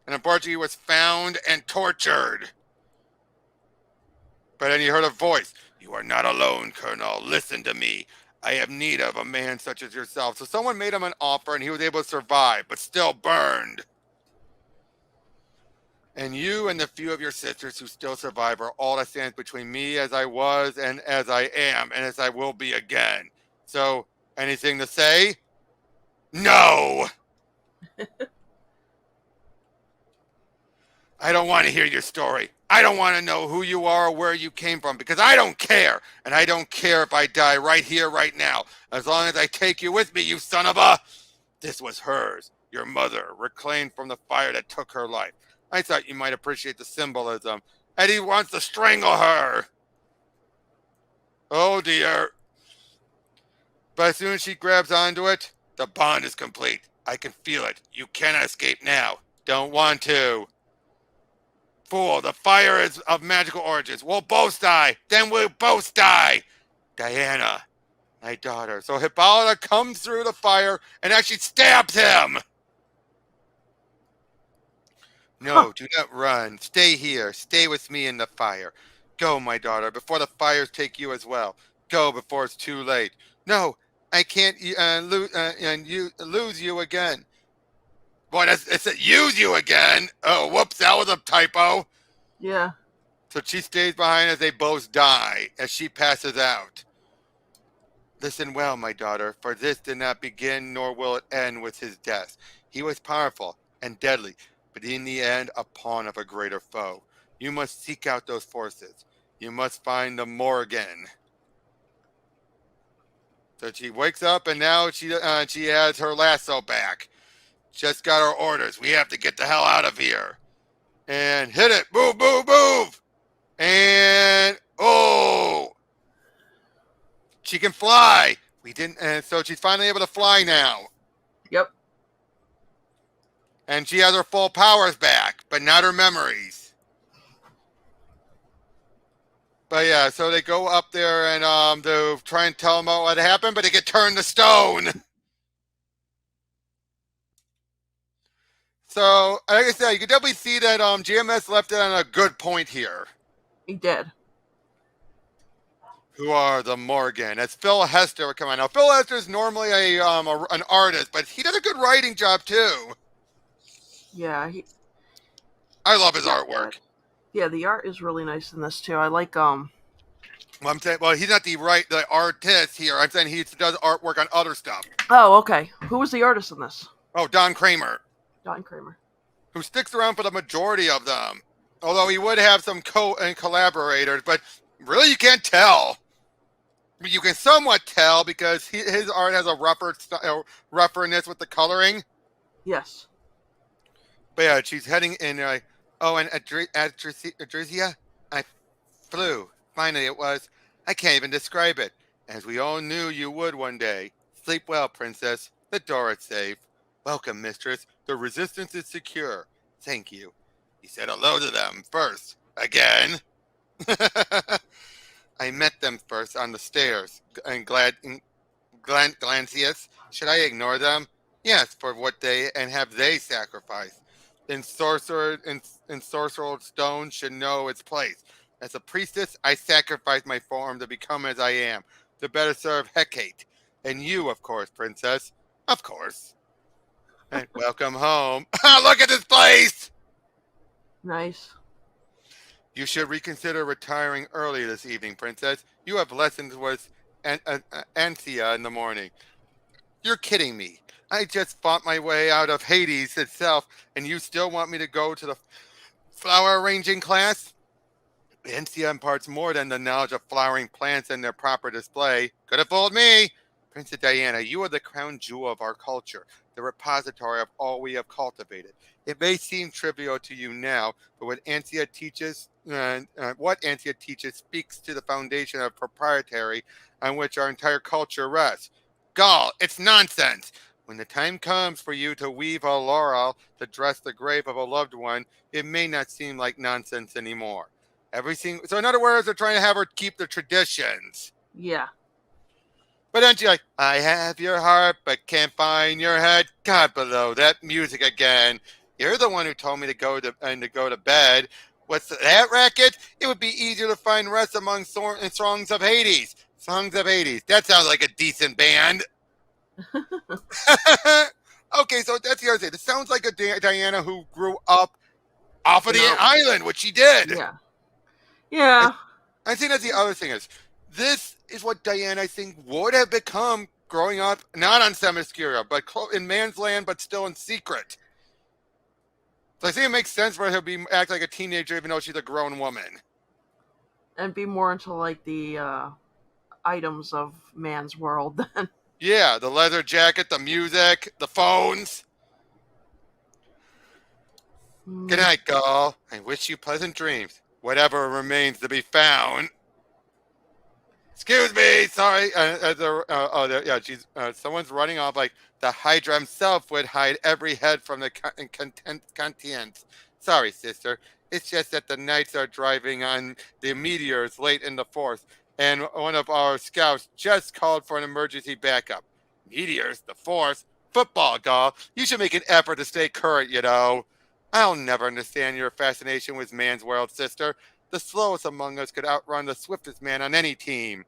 A: And unfortunately, he was found and tortured. But then he heard a voice. You are not alone, Colonel. Listen to me. I have need of a man such as yourself. So someone made him an offer, and he was able to survive, but still burned. And you and the few of your sisters who still survive are all that stands between me as I was and as I am and as I will be again. So, anything to say? No! I don't want to hear your story. I don't want to know who you are or where you came from because I don't care. And I don't care if I die right here, right now. As long as I take you with me, you son of a... This was hers, your mother, reclaimed from the fire that took her life. I thought you might appreciate the symbolism. Eddie wants to strangle her. Oh, dear. But as soon as she grabs onto it, the bond is complete. I can feel it. You cannot escape now. Don't want to. Fool, the fire is of magical origins. We'll both die. Then we'll both die. Diana, my daughter. So Hippolyta comes through the fire and actually stabs him. No, do not run. Stay here. Stay with me in the fire. Go, my daughter, before the fires take you as well. Go before it's too late. No, I can't lose you again. Boy, it said use you again. Oh, whoops, that was a typo.
B: Yeah.
A: So she stays behind as they both die, as she passes out. Listen well, my daughter, for this did not begin nor will it end with his death. He was powerful and deadly, but in the end a pawn of a greater foe. You must seek out those forces. You must find the Morgan. So she wakes up and now she has her lasso back. Just got our orders. We have to get the hell out of here. And hit it. Move, move, move. And oh, she can fly. We didn't, and so she's finally able to fly now.
B: Yep.
A: And she has her full powers back, but not her memories. But yeah, so they go up there and they try and tell them what happened, but they get turned to stone. So, like I said, you can definitely see that GMS left it on a good point here.
B: He did.
A: Who are the Morgan? That's Phil Hester. Come on now, Phil Hester is normally an artist, but he does a good writing job too.
B: Yeah,
A: I love his artwork.
B: Yeah, the art is really nice in this too. I like
A: Well, I'm saying, well, he's not the artist here. I'm saying he does artwork on other stuff.
B: Oh, okay. Who was the artist in this?
A: Oh, Don Kramer.
B: Don Kramer.
A: Who sticks around for the majority of them. Although he would have some collaborators, but really you can't tell. You can somewhat tell because his art has a roughness with the coloring.
B: Yes.
A: But yeah, she's heading in like, oh, and Adrizia, I flew. Finally, it was. I can't even describe it. As we all knew you would one day. Sleep well, princess. The door is safe. Welcome, mistress. The resistance is secure. Thank you. You said hello to them first. Again. I met them first on the stairs. And Glancius. Should I ignore them? Yes, for what they and have they sacrificed. Ensorcered stone should know its place. As a priestess, I sacrifice my form to become as I am, to better serve Hecate. And you, of course, princess. Of course. And welcome home. Look at this place!
B: Nice.
A: You should reconsider retiring early this evening, princess. You have lessons with Anthea in the morning. You're kidding me. I just fought my way out of Hades itself, and you still want me to go to the flower arranging class? Anthea imparts more than the knowledge of flowering plants and their proper display. Could have fooled me. Princess Diana, you are the crown jewel of our culture, the repository of all we have cultivated. It may seem trivial to you now, but what Anthea teaches speaks to the foundation of proprietary on which our entire culture rests. Gall, it's nonsense. When the time comes for you to weave a laurel to dress the grave of a loved one, it may not seem like nonsense anymore. So in other words, they're trying to have her keep the traditions.
B: Yeah.
A: But then she's like, I have your heart, but can't find your head. God below, that music again. You're the one who told me to go to bed. What's that racket? It would be easier to find rest among songs of Hades. Songs of Hades. That sounds like a decent band. Okay, so that's the other thing. It sounds like a Diana who grew up off of the island, which she did.
B: Yeah. Yeah.
A: I think that's the other thing is, this is what Diana, I think, would have become growing up, not on Themyscira, but in man's land, but still in secret. So I think it makes sense for her to act like a teenager, even though she's a grown woman.
B: And be more into like the items of man's world then.
A: Yeah, the leather jacket, the music, the phones. Good night, Gall. I wish you pleasant dreams. Whatever remains to be found. Excuse me, sorry. Someone's running off like the Hydra himself would hide every head from the continent. Sorry, sister. It's just that the knights are driving on the meteors late in the fourth, and one of our scouts just called for an emergency backup. Meteors? The fourth? Football, Gall. You should make an effort to stay current, you know. I'll never understand your fascination with man's world, sister. The slowest among us could outrun the swiftest man on any team.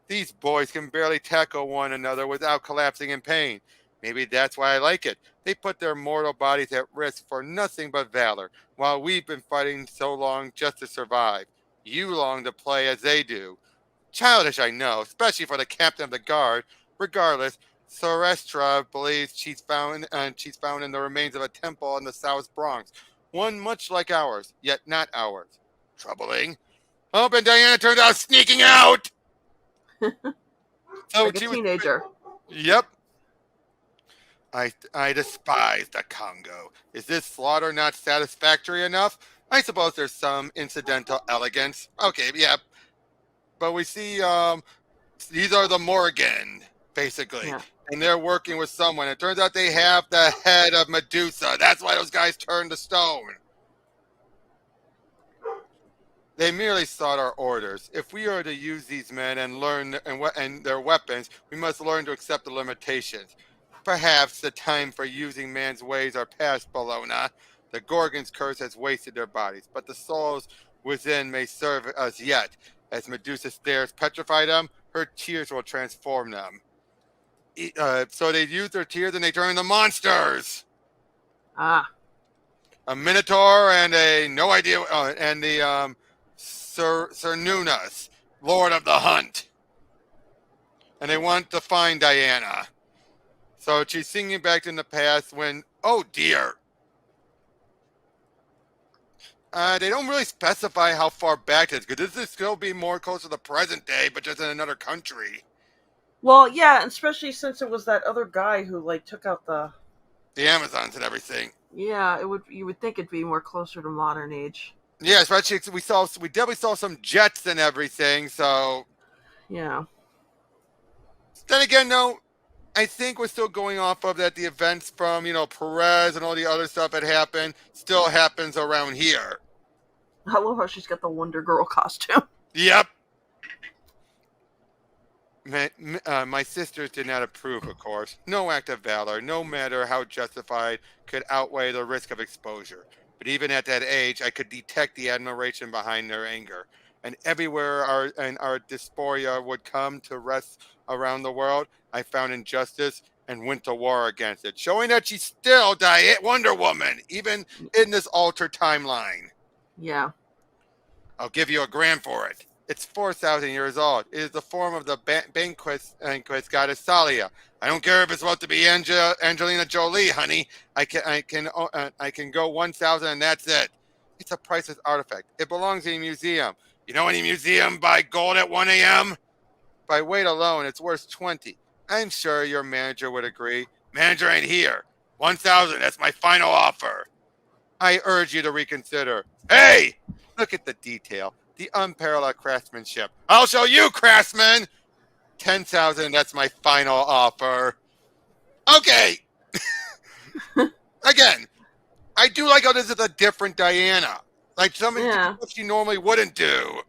A: These boys can barely tackle one another without collapsing in pain. Maybe that's why I like it. They put their mortal bodies at risk for nothing but valor, while we've been fighting so long just to survive. You long to play as they do. Childish, I know, especially for the captain of the guard. Regardless, Sorestra believes she's found in the remains of a temple in the South Bronx, one much like ours, yet not ours. Troubling. Oh, and Diana turned out sneaking out. So
B: Like a
A: she was.
B: teenager.
A: Yep. I despise the Congo. Is this slaughter not satisfactory enough? I suppose there's some incidental elegance. Okay, yeah, but we see these are the Morgan, basically.
B: Yeah.
A: And they're working with someone. It turns out they have the head of Medusa. That's why those guys turned to stone. They merely sought our orders. If we are to use these men and learn and their weapons, we must learn to accept the limitations. Perhaps the time for using man's ways are past, Bologna. The Gorgon's curse has wasted their bodies, but the souls within may serve us yet. As Medusa stares, petrify them, her tears will transform them. So they use their tears and they turn into monsters.
B: Ah.
A: A Minotaur and a no idea, and the Cernunas, Lord of the Hunt. And they want to find Diana. So she's singing back in the past when, oh dear. They don't really specify how far back it is, because this is still be more close to the present day, but just in another country.
B: Well, yeah, especially since it was that other guy who like took out the
A: Amazons and everything.
B: Yeah, you would think it'd be more closer to modern age.
A: Yeah, especially we definitely saw some jets and everything. So
B: Yeah.
A: then again, though, I think we're still going off of that the events from Perez and all the other stuff that happened still happens around here.
B: I love how she's got the Wonder Girl costume.
A: Yep. My sisters did not approve, of course. No act of valor, no matter how justified, could outweigh the risk of exposure. But even at that age, I could detect the admiration behind their anger. And everywhere our dysphoria would come to rest around the world, I found injustice and went to war against it, showing that she's still Wonder Woman, even in this altered timeline.
B: Yeah.
A: I'll give you a grand for it. It's 4,000 years old. It is the form of the banquet goddess Salia. I don't care if it's about to be Angelina Jolie, honey. I can go 1,000 and that's it. It's a priceless artifact. It belongs in a museum. You know any museum buy gold at 1 a.m.? By weight alone, it's worth 20. I'm sure your manager would agree. Manager ain't here. 1,000, that's my final offer. I urge you to reconsider. Hey, look at the detail. The unparalleled craftsmanship. I'll show you, craftsman. 10,000, that's my final offer. Okay. Again, I do like how this is a different Diana. Like something she normally wouldn't do.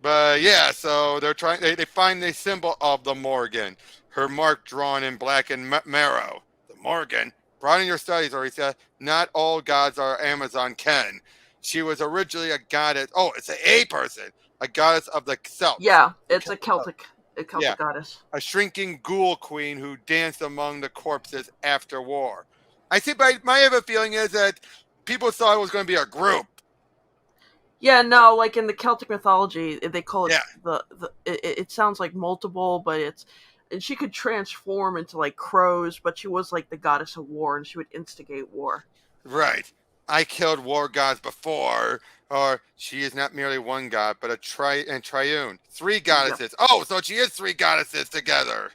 A: But yeah, so they're trying. They find the symbol of the Morgan, her mark drawn in black and marrow. The Morgan. Broaden your studies, Orisa. Not all gods are Amazon Ken. She was originally a goddess. Oh, it's a person. A goddess of the Celts.
B: Yeah, it's a Celtic goddess.
A: A shrinking ghoul queen who danced among the corpses after war. I think my other feeling is that people thought it was going to be a group.
B: Yeah, no, like in the Celtic mythology, they call it it sounds like multiple, but and she could transform into like crows, but she was like the goddess of war and she would instigate war.
A: Right. I killed war gods before, or she is not merely one god, but a triune. 3 goddesses. Yep. Oh, so she is 3 goddesses together.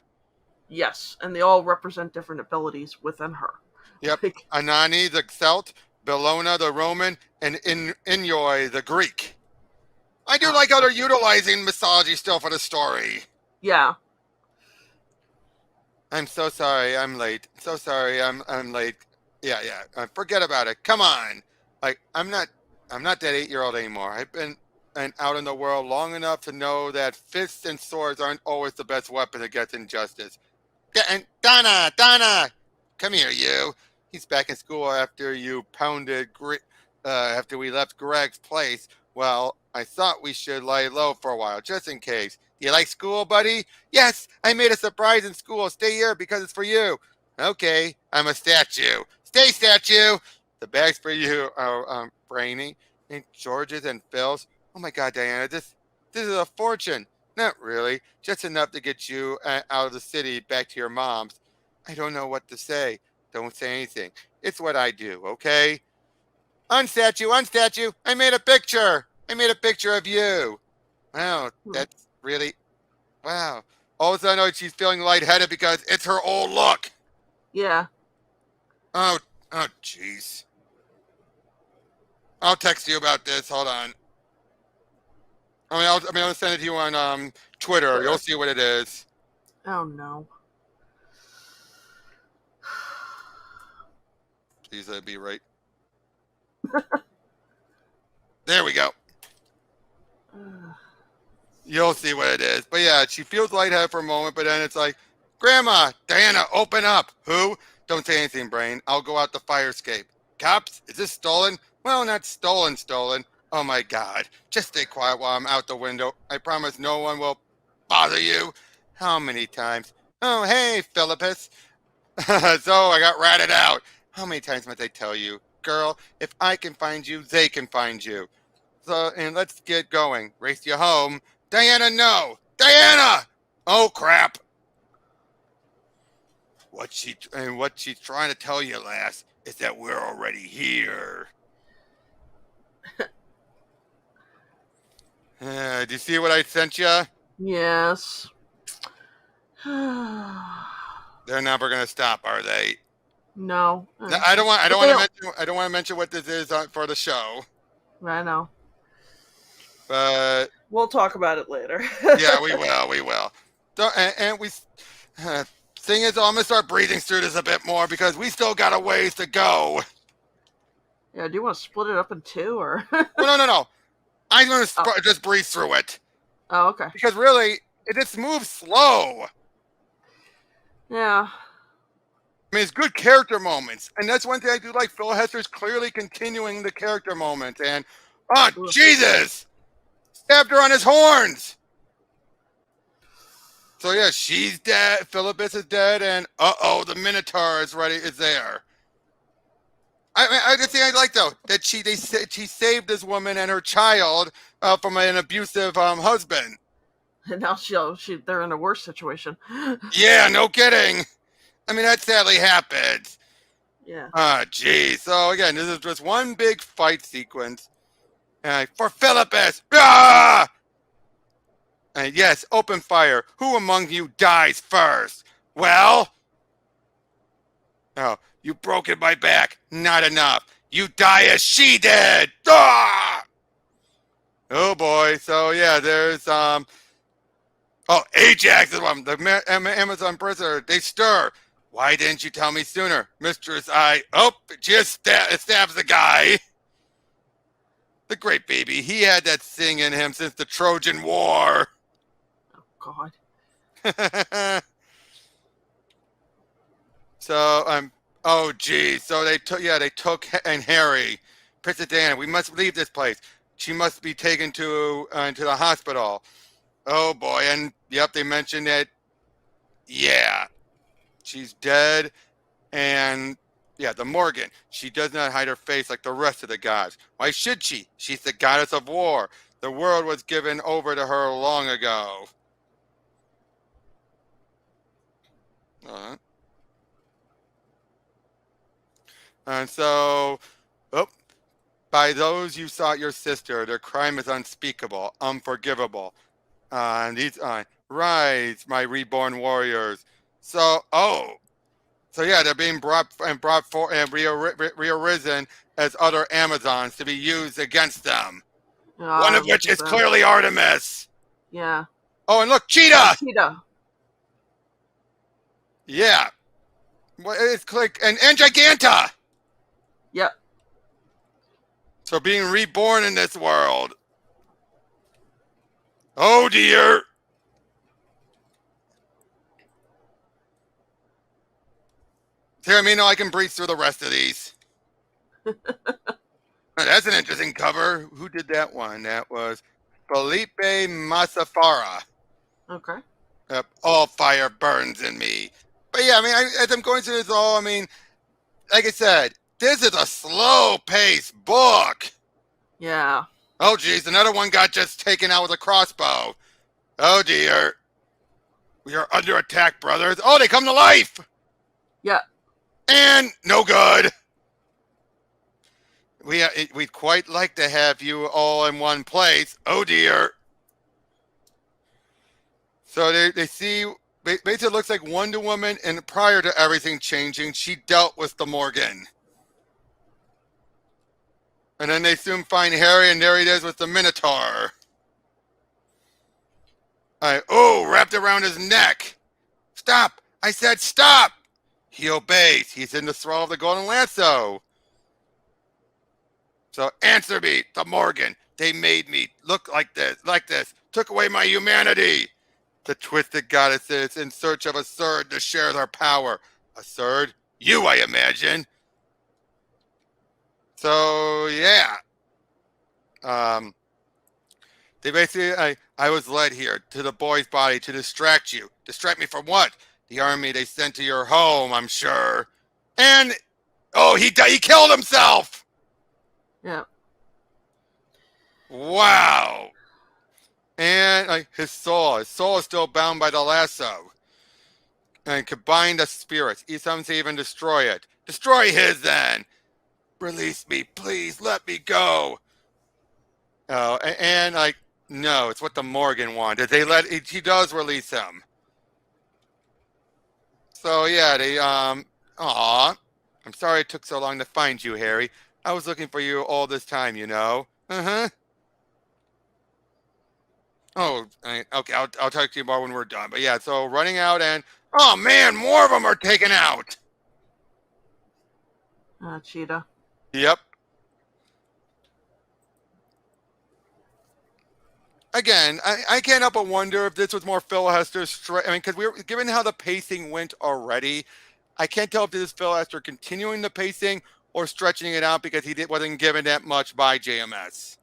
B: Yes, and they all represent different abilities within her.
A: Yep. Anani, the Celt, Bellona, the Roman, and Inyoi, the Greek. I do like how they're utilizing mythology still for the story.
B: Yeah.
A: I'm so sorry. I'm late. So sorry. I'm late. Yeah. Forget about it. Come on. Like I'm not that 8-year-old anymore. I've been out in the world long enough to know that fists and swords aren't always the best weapon against injustice. Yeah, and Donna, come here, you. He's back in school after you pounded after we left Greg's place. Well, I thought we should lay low for a while, just in case. Do you like school, buddy? Yes, I made a surprise in school. Stay here because it's for you. Okay, I'm a statue. Stay, statue. The bag's for you, Brainy. And George's and Phil's. Oh my God, Diana, this is a fortune. Not really, just enough to get you out of the city back to your mom's. I don't know what to say. Don't say anything. It's what I do, okay? Unstatue, unstatue. I made a picture. I made a picture of you. Wow,
B: Hmm.
A: that's really wow. All of a sudden, I know she's feeling lightheaded because it's her old look.
B: Yeah.
A: Oh, oh, jeez. I'll text you about this. Hold on. I'll send it to you on Twitter. You'll
B: Twitter.
A: see what it is.
B: Oh no.
A: Please let it be right. There we go. You'll see what it is. But yeah, she feels lightheaded for a moment, but then it's like, Grandma, Diana, open up. Who? Don't say anything, Brain. I'll go out the fire escape. Cops? Is this stolen? Well, not stolen, stolen. Oh my God. Just stay quiet while I'm out the window. I promise no one will bother you. How many times? Oh, hey, Philippus. So I got ratted out. How many times must I tell you? Girl, if I can find you, they can find you. So, and let's get going. Race you home. Diana, no! Diana! Oh, crap. What she's trying to tell you, lass, is that we're already here. Do you see what I sent you?
B: Yes.
A: They're never gonna stop, are they?
B: No.
A: No, I don't want. I
B: But
A: don't
B: they
A: want to
B: don't.
A: mention. I don't want to mention what this is for the show.
B: I know.
A: But
B: We'll talk about it later.
A: yeah, we will. We will. So, and we. Thing is, I'm gonna start breathing through this a bit more because we still got a ways to go.
B: Yeah. Do you want to split it up in two or?
A: Well, no. I'm gonna
B: Oh.
A: just breathe through it
B: Oh. Okay.
A: because really, it just moves slow.
B: Yeah.
A: I mean, it's good character moments, and that's one thing I do like. Phil Hester's clearly continuing the character moments, and oh
B: Ugh.
A: Jesus, stabbed her on his horns. So yeah, she's dead. Philippus is dead, and the Minotaur is ready. Is there? I just think I like though that she saved this woman and her child from an abusive husband.
B: And now they're in a worse situation.
A: Yeah, no kidding. I mean, that sadly happens.
B: Yeah.
A: Ah, geez. So again, this is just one big fight sequence. For Philippus. Ah! And yes, open fire. Who among you dies first? Well, oh, you broken my back. Not enough. You die as she did. Ah! Oh boy. So yeah, there's Ajax is one. The Amazon prisoner. They stir. Why didn't you tell me sooner, Mistress? Just stabs the guy. The great baby. He had that thing in him since the Trojan War.
B: Oh God.
A: So oh geez. So they took and Harry, Princess Diana. We must leave this place. She must be taken to the hospital. Oh boy, and yep, they mentioned that. Yeah, she's dead, and yeah, the Morgan. She does not hide her face like the rest of the gods. Why should she? She's the goddess of war. The world was given over to her long ago. Uh-huh. And so, oh, by those you sought your sister, their crime is unspeakable, unforgivable. And these, rise, my reborn warriors. So, so yeah, they're being brought for and rearisen as other Amazons to be used against them. One of which is clearly Artemis.
B: Yeah.
A: Oh, and look, Cheetah.
B: Cheetah.
A: Yeah. Well, it's like and Giganta.
B: Yep.
A: So being reborn in this world. Oh dear. Here, I can breeze through the rest of these. That's an interesting cover. Who did that one? That was Felipe Massafara.
B: Okay.
A: All fire burns in me. But yeah, as I'm going through this all, like I said, this is a slow-paced book.
B: Yeah.
A: Oh, geez, another one got just taken out with a crossbow. Oh, dear. We are under attack, brothers. Oh, they come to life!
B: Yeah.
A: And no good. We'd quite like to have you all in one place. Oh, dear. So they see, basically it looks like Wonder Woman, and prior to everything changing, she dealt with the Morgan. And then they soon find Harry, and there he is with the Minotaur. Wrapped around his neck. Stop! I said stop! He obeys. He's in the thrall of the Golden Lasso. So answer me, the Morgan. They made me look like this. Took away my humanity. The twisted goddesses in search of a third to share their power. A third? You, I imagine. So, yeah. They basically, I was led here to the boy's body to distract you. Distract me from what? The army they sent to your home, I'm sure. And, he killed himself!
B: Yeah.
A: Wow. And his soul is still bound by the lasso. And combine the spirits. Some say even destroy it. Destroy his then. Release me, please. Let me go. No, it's what the Morgan wanted. He does release him. So yeah, I'm sorry it took so long to find you, Harry. I was looking for you all this time, you know. Uh-huh. Oh, okay, I'll talk to you more when we're done. But yeah, so running out and, oh man, more of them are taken out.
B: Cheetah.
A: Yep. Again, I can't help but wonder if this was more Phil Hester's because given how the pacing went already, I can't tell if this is Phil Hester continuing the pacing or stretching it out because wasn't given that much by JMS.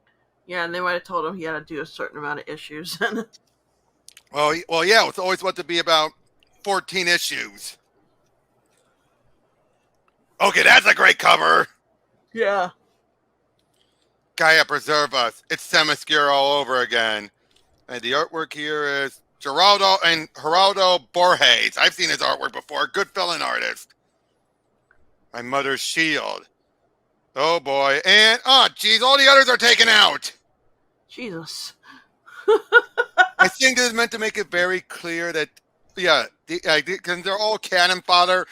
B: Yeah, and they might have told him he had to do a certain amount of issues.
A: Well, yeah, it's always what to be about 14 issues. Okay, that's a great cover.
B: Yeah.
A: Gaia preserve us. It's Themyscira all over again. And the artwork here is Geraldo Borges. I've seen his artwork before. Good fill-in artist. My mother's shield. Oh boy. And all the others are taken out.
B: Jesus.
A: I think this is meant to make it very clear that, because they're all canon fodder.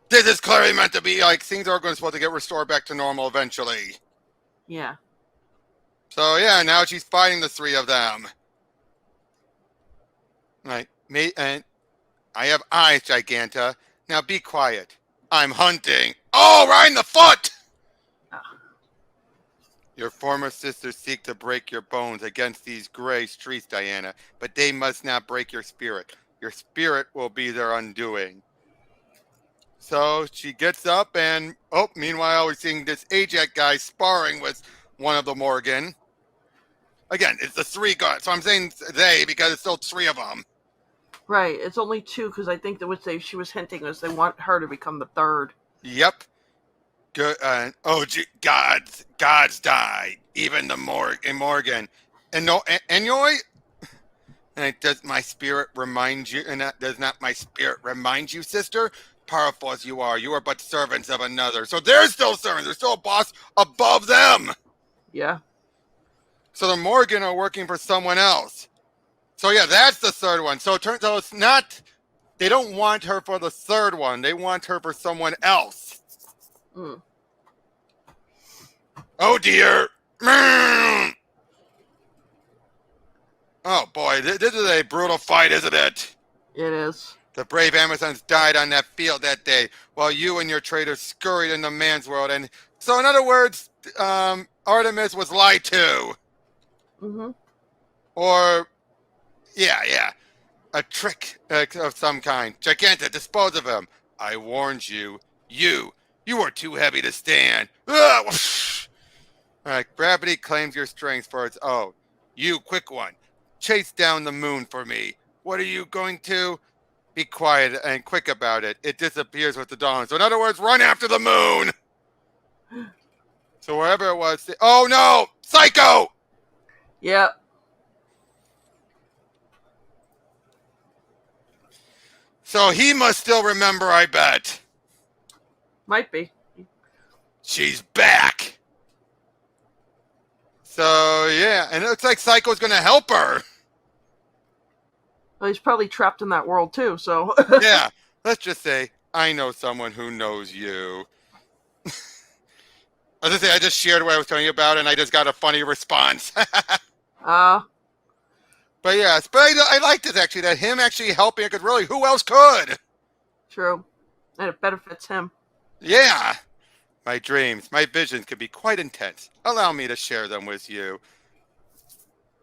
A: This is clearly meant to be things are supposed to get restored back to normal eventually.
B: Yeah.
A: So yeah, now she's fighting the three of them. And I have eyes, Giganta. Now be quiet. I'm hunting. Oh, right in the foot! Oh. Your former sisters seek to break your bones against these gray streets, Diana, but they must not break your spirit. Your spirit will be their undoing. So she gets up and, meanwhile we're seeing this Ajax guy sparring with one of the Morgan. Again, it's the three guys. So I'm saying they because it's still three of them.
B: Right. It's only two because I think that what she was hinting was they want her to become the third.
A: Yep. Good. Gods die. Even the Morgan. And no, Enjoy. And does my spirit remind you? And does not my spirit remind you, sister? Powerful as you are but servants of another. So they're still servants. There's still a boss above them.
B: Yeah.
A: So the Morgan are working for someone else. So yeah, that's the third one. So it turns out it's not, they don't want her for the third one. They want her for someone else.
B: Mm.
A: Oh dear. Oh boy, this is a brutal fight, isn't it?
B: It is.
A: The brave Amazons died on that field that day, while you and your traitors scurried into man's world. And so, in other words, Artemis was lied to.
B: Mm-hmm.
A: Or, yeah, a trick of some kind. Giganta, dispose of him. I warned you. You are too heavy to stand. All right, gravity claims your strength for its own. You, quick one, chase down the moon for me. What are you going to? Be quiet and quick about it. It disappears with the dawn. So in other words, run after the moon. So wherever it was, oh no, Psycho!
B: Yep.
A: So he must still remember, I bet.
B: Might be.
A: She's back. So, yeah, and it looks like Psycho's going to help her.
B: Well, he's probably trapped in that world too, so.
A: Yeah, let's just say, I know someone who knows you. I was say I just shared what I was telling you about, and I just got a funny response. But yes, but I liked it actually, that him actually helping, because really, who else could?
B: True. And it benefits him.
A: Yeah. My dreams, my visions can be quite intense. Allow me to share them with you.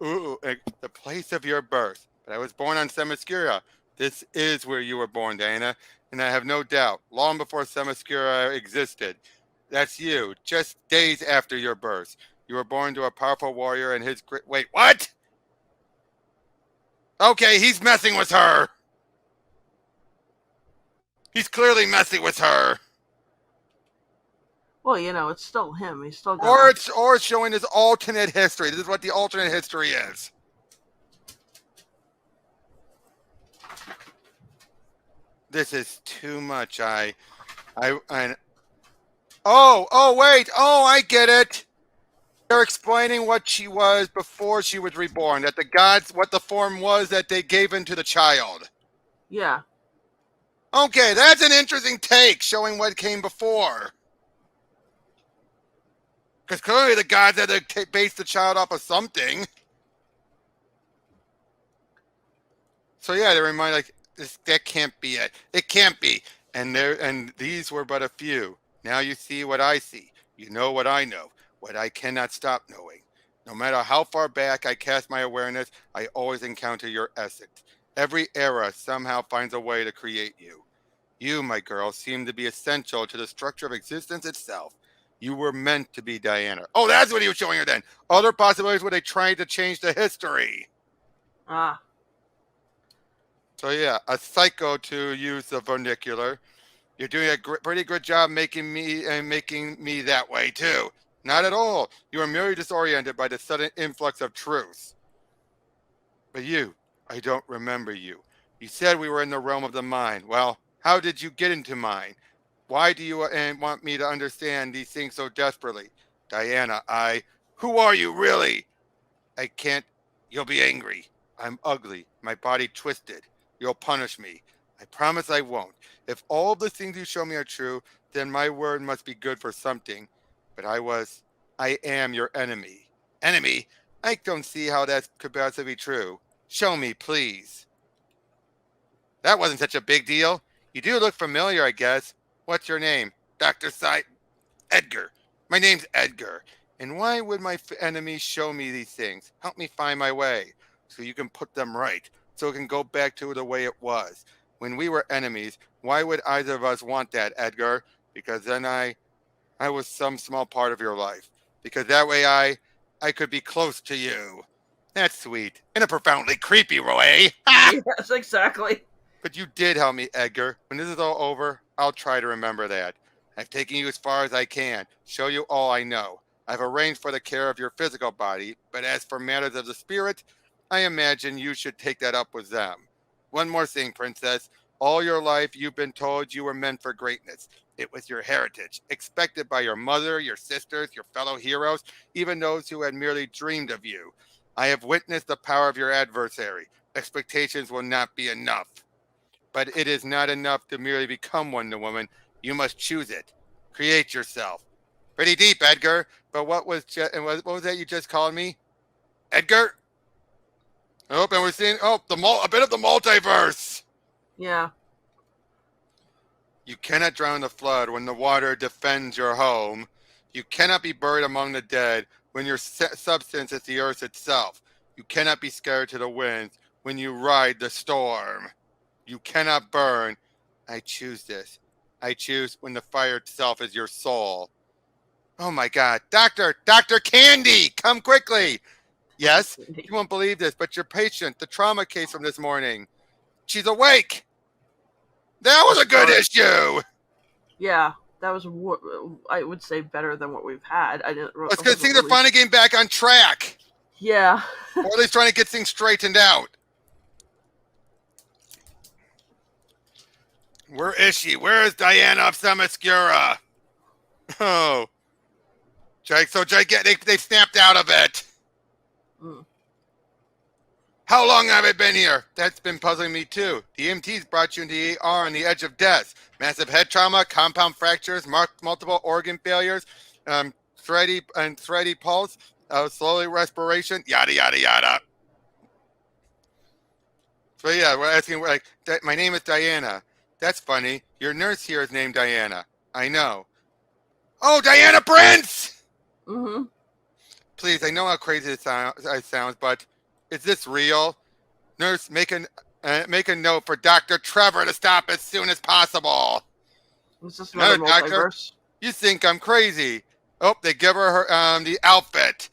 A: Ooh, the place of your birth. But I was born on Themyscira. This is where you were born, Diana, and I have no doubt, long before Themyscira existed. That's you, just days after your birth. You were born to a powerful warrior and his great... Wait, what? Okay, he's messing with her. He's clearly messing with her.
B: Well, it's still him. He's still gonna...
A: Or it's showing his alternate history. This is what the alternate history is. This is too much. Oh, wait. Oh, I get it. They're explaining what she was before she was reborn. That the gods, what the form was that they gave into the child.
B: Yeah.
A: Okay, that's an interesting take, showing what came before. Because clearly the gods had to base the child off of something. So yeah, they remind like that can't be it. It can't be. And these were but a few. Now you see what I see. You know what I know. What I cannot stop knowing. No matter how far back I cast my awareness, I always encounter your essence. Every era somehow finds a way to create you. You, my girl, seem to be essential to the structure of existence itself. You were meant to be Diana. Oh, that's what he was showing her then. Other possibilities were they trying to change the history. So yeah, a psycho to use the vernacular. You're doing a pretty good job making me that way too. Not at all. You are merely disoriented by the sudden influx of truth. But you, I don't remember you. You said we were in the realm of the mind. Well, how did you get into mine? Why do you want me to understand these things so desperately? Diana, who are you really? I can't, you'll be angry. I'm ugly, my body twisted. You'll punish me. I promise I won't. If all of the things you show me are true, then my word must be good for something. But I am your enemy. Enemy? I don't see how that could possibly be true. Show me, please. That wasn't such a big deal. You do look familiar, I guess. What's your name? Dr. Edgar. My name's Edgar. And why would my enemies show me these things? Help me find my way so you can put them right, so it can go back to the way it was. When we were enemies, why would either of us want that, Edgar? Because then I was some small part of your life. Because that way I could be close to you. That's sweet. In a profoundly creepy way.
B: Yes, exactly.
A: But you did help me, Edgar. When this is all over, I'll try to remember that. I've taken you as far as I can, show you all I know. I've arranged for the care of your physical body, but as for matters of the spirit, I imagine you should take that up with them. One more thing, Princess. All your life, you've been told you were meant for greatness. It was your heritage, expected by your mother, your sisters, your fellow heroes, even those who had merely dreamed of you. I have witnessed the power of your adversary. Expectations will not be enough. But it is not enough to merely become Wonder Woman. You must choose it. Create yourself. Pretty deep, Edgar. But what was that you just called me? Edgar? Oh, and we're seeing a bit of the multiverse.
B: Yeah.
A: You cannot drown the flood when the water defends your home. You cannot be buried among the dead when your substance is the earth itself. You cannot be scared to the winds when you ride the storm. You cannot burn. I choose this. I choose when the fire itself is your soul. Oh my God. Dr. Candy, come quickly. Yes, you won't believe this, but your patient, the trauma case from this morning, she's awake. That was a good issue.
B: Yeah, that was, I would say, better than what we've had. I didn't.
A: It's good to see they're finally getting back on track.
B: Yeah.
A: Or at least trying to get things straightened out. Where is she? Where is Diana of Themyscira? Oh. So they snapped out of it.
B: Mm.
A: How long have I been here? That's been puzzling me too. The EMTs brought you into the ER on the edge of death. Massive head trauma, compound fractures, multiple organ failures, thready pulse, slowly respiration, yada yada yada. So yeah, we're asking like, my name is Diana. That's funny. Your nurse here is named Diana. I know. Oh, Diana Prince!
B: Mm-hmm.
A: Please, I know how crazy it sounds, but is this real? Nurse, make a note for Dr. Trevor to stop as soon as possible.
B: Is this another
A: Another doctor?
B: multiverse?
A: You think I'm crazy? Oh, they give her the outfit.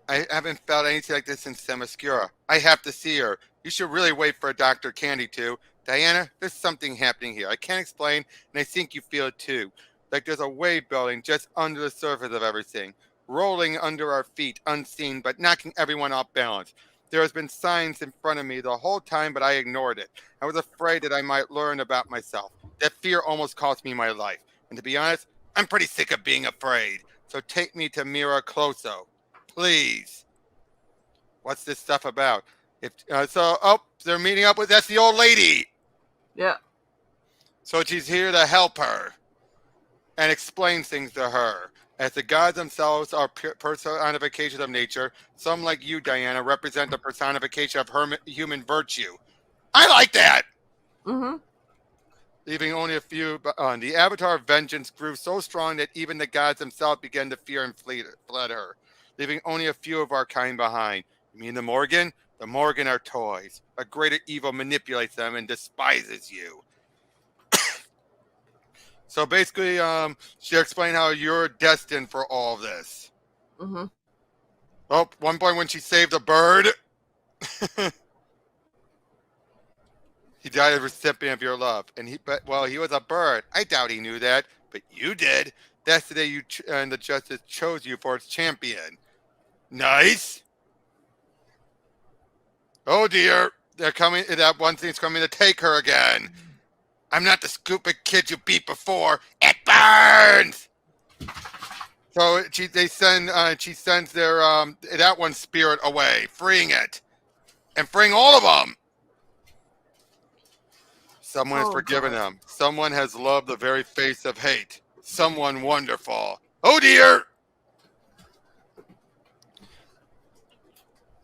A: I haven't felt anything like this since Themyscira. I have to see her. You should really wait for Dr. Candy to. Diana, there's something happening here. I can't explain, and I think you feel it too. Like there's a wave building just under the surface of everything, rolling under our feet, unseen, but knocking everyone off balance. There has been signs in front of me the whole time, but I ignored it. I was afraid that I might learn about myself. That fear almost cost me my life. And to be honest, I'm pretty sick of being afraid. So take me to Mira Closo. Please. What's this stuff about? They're meeting up with, that's the old lady.
B: Yeah.
A: So she's here to help her and explain things to her. As the gods themselves are personifications of nature, some like you, Diana, represent the personification of human virtue. I like that.
B: Mm-hmm.
A: Leaving only a few on. The avatar of vengeance grew so strong that even the gods themselves began to fear and fled her, leaving only a few of our kind behind. You mean the Morgan? The Morgan are toys. A greater evil manipulates them and despises you. So basically, she explained how you're destined for all this.
B: Mm-hmm.
A: Oh, one point when she saved a bird, he died a recipient of your love, and he was a bird. I doubt he knew that, but you did. That's the day you and the justice chose you for its champion. Nice. Oh dear, they're coming. That one thing's coming to take her again. I'm not the stupid kid you beat before. It burns. So she sends their that one spirit away, freeing it, and freeing all of them. Someone has forgiven them. Someone has loved the very face of hate. Someone wonderful. Oh dear!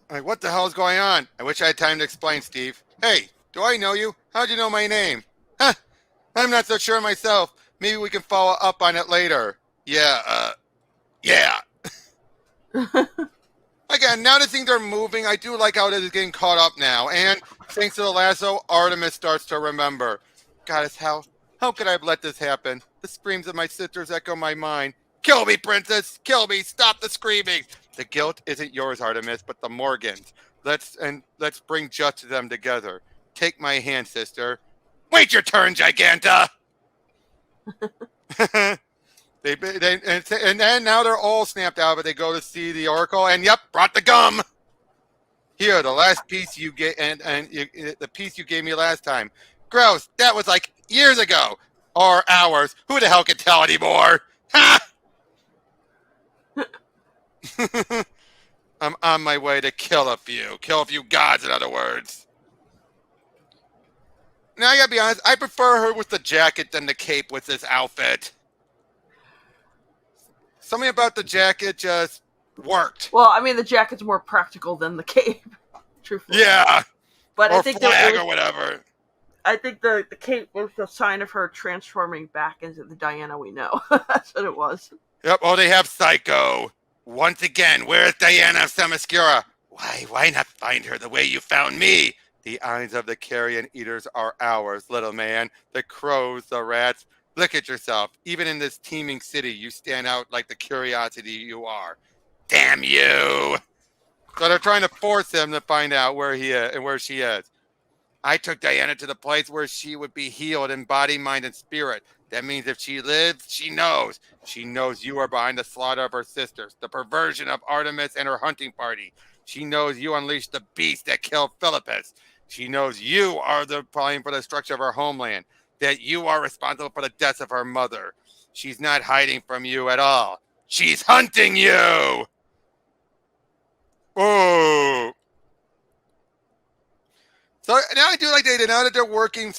A: Like, what the hell is going on? I wish I had time to explain, Steve. Hey, do I know you? How'd you know my name? Huh, I'm not so sure myself. Maybe we can follow up on it later. Yeah. Again, now that things are moving, I do like how this is getting caught up now. And thanks to the lasso, Artemis starts to remember. Goddess, how could I have let this happen? The screams of my sisters echo my mind. Kill me, princess! Kill me! Stop the screaming! The guilt isn't yours, Artemis, but the Morgans. Let's bring justice to them together. Take my hand, sister. Wait your turn, Giganta! And then now they're all snapped out, but they go to see the Oracle, and yep, brought the gum. Here, the last piece you get, the piece you gave me last time. Gross. That was like years ago, or hours. Who the hell can tell anymore? Ha! I'm on my way to kill a few gods, in other words. Now I gotta be honest, I prefer her with the jacket than the cape with this outfit. Something about the jacket just worked.
B: Well, I mean, the jacket's more practical than the cape, truthfully.
A: Yeah.
B: But
A: or
B: I think
A: flag or whatever.
B: I think the cape was the sign of her transforming back into the Diana we know. That's what it was.
A: Yep. Oh, they have Psycho. Once again, where's Diana of Themyscira? Why not find her the way you found me? The eyes of the carrion eaters are ours, little man. The crows, the rats. Look at yourself. Even in this teeming city, you stand out like the curiosity you are. Damn you! So they're trying to force him to find out where he is and where she is. I took Diana to the place where she would be healed in body, mind, and spirit. That means if she lives, she knows. She knows you are behind the slaughter of her sisters, the perversion of Artemis and her hunting party. She knows you unleashed the beast that killed Philippus. She knows you are the plan for the destruction of her homeland, that you are responsible for the deaths of her mother. She's not hiding from you at all. She's hunting you! Oh! So now I do like they did. Now that they're working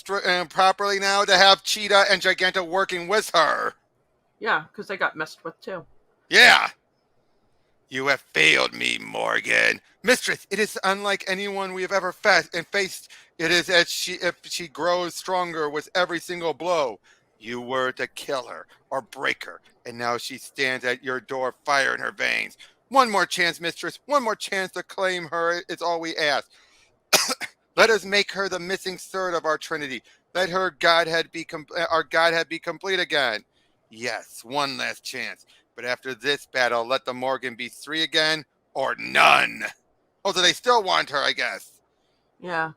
A: properly now, to have Cheetah and Giganta working with her.
B: Yeah, because they got messed with too.
A: Yeah. You have failed me, Morgan. Mistress, it is unlike anyone we have ever faced. It is as if she grows stronger with every single blow. You were to kill her or break her, and now she stands at your door, fire in her veins. One more chance, mistress. One more chance to claim her. It's all we ask. Let us make her the missing third of our Trinity. Let her Godhead be our Godhead be complete again. Yes, one last chance. But after this battle, let the Morgan be 3 again or none. Oh, so they still want her, I guess.
B: Yeah.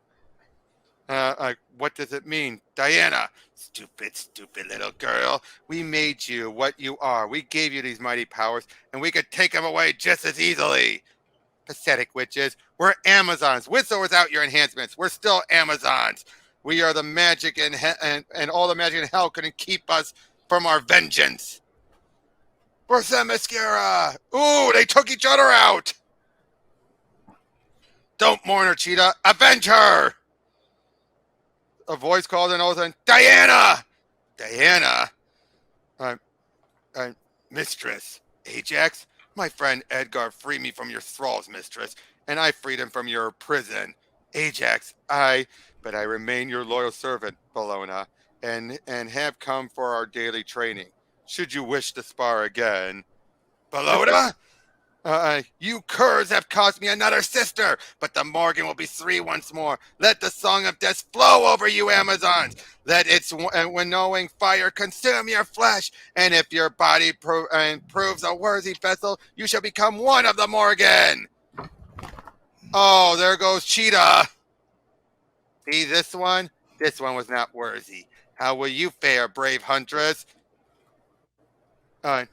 A: What does it mean? Diana, stupid, stupid little girl. We made you what you are. We gave you these mighty powers, and we could take them away just as easily. Pathetic witches. We're Amazons. With or without your enhancements, we're still Amazons. We are the magic and all the magic in hell couldn't keep us from our vengeance. Where's that mascara? Ooh, they took each other out. Don't mourn her, Cheetah. Avenge her. A voice called in Othan, Diana! Diana? Mistress. Ajax? My friend Edgar freed me from your thralls, mistress, and I freed him from your prison. Ajax, but I remain your loyal servant, Bellona, and have come for our daily training. Should you wish to spar again. Bellona? You curs have cost me another sister, but the Morgan will be 3 once more. Let the song of death flow over you, Amazons. Let its winnowing fire consume your flesh, and if your body proves a worthy vessel, you shall become one of the Morgan. Oh, there goes Cheetah. See this one? This one was not worthy. How will you fare, brave huntress? I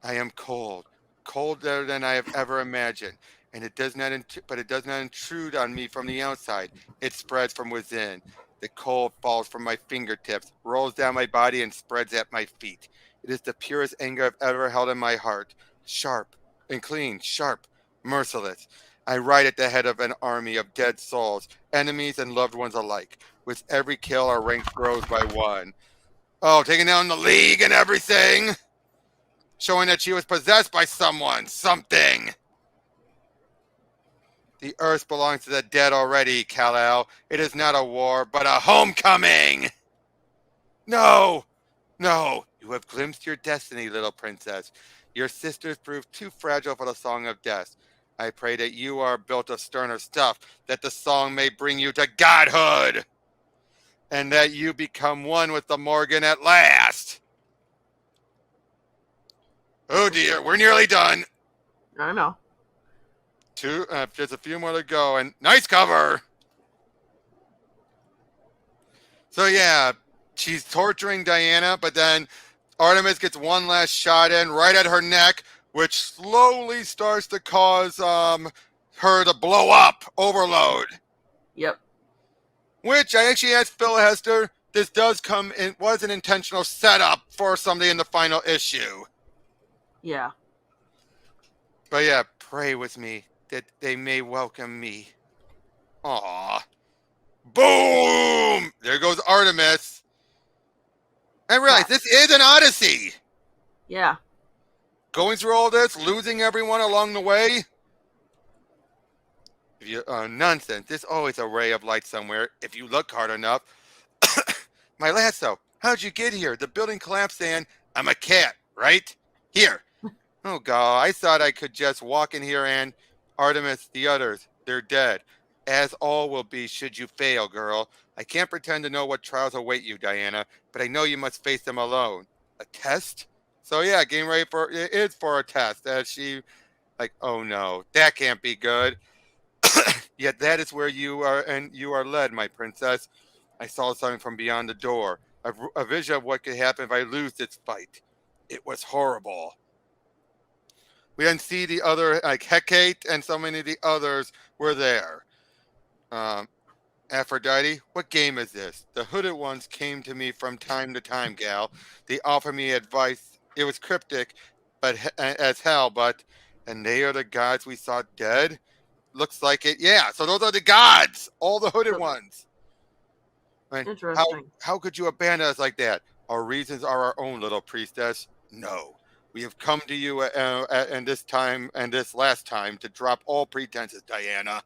A: am cold. Colder than I have ever imagined, and it does not intrude on me from the outside. It spreads from within. The cold falls from my fingertips, rolls down my body, and spreads at my feet. It is the purest anger I've ever held in my heart. Sharp and clean, sharp, merciless. I ride at the head of an army of dead souls, enemies and loved ones alike. With every kill, our rank grows by 1. Oh, taking down the League and everything. Showing that she was possessed by someone, something. The earth belongs to the dead already, Kal-El. It is not a war, but a homecoming. No, you have glimpsed your destiny, little princess. Your sisters proved too fragile for the song of death. I pray that you are built of sterner stuff, that the song may bring you to godhood, and that you become one with the Morgan at last. Oh dear, we're nearly done.
B: I know.
A: Just a few more to go, and nice cover. So yeah, she's torturing Diana, but then Artemis gets one last shot in right at her neck, which slowly starts to cause her to blow up, overload.
B: Yep.
A: Which I actually asked Phil Hester, this was an intentional setup for something in the final issue.
B: Yeah.
A: But yeah, pray with me that they may welcome me. Aww. Boom! There goes Artemis. And realize this is an Odyssey.
B: Yeah.
A: Going through all this, losing everyone along the way. If you nonsense. There's always a ray of light somewhere if you look hard enough. My lasso. How'd you get here? The building collapsed and I'm a cat, right? Here. Oh God, I thought I could just walk in here and Artemis, the others, they're dead. As all will be should you fail, girl. I can't pretend to know what trials await you, Diana, but I know you must face them alone. A test? So yeah, getting ready for a test. As she, like, oh no, that can't be good. Yet that is where you are led, my princess. I saw something from beyond the door, a vision of what could happen if I lose this fight. It was horrible. We then see the other, like Hecate and so many of the others were there. Um, Aphrodite, what game is this? The hooded ones came to me from time to time, gal. They offered me advice. It was cryptic, but as hell. But and they are the gods we saw dead. Looks like it. Yeah. So those are the gods. All the hooded
B: So,
A: ones. Right?
B: interesting.
A: How could you abandon us like that? Our reasons are our own, little priestess. No. We have come to you and this time and this last time to drop all pretenses, Diana.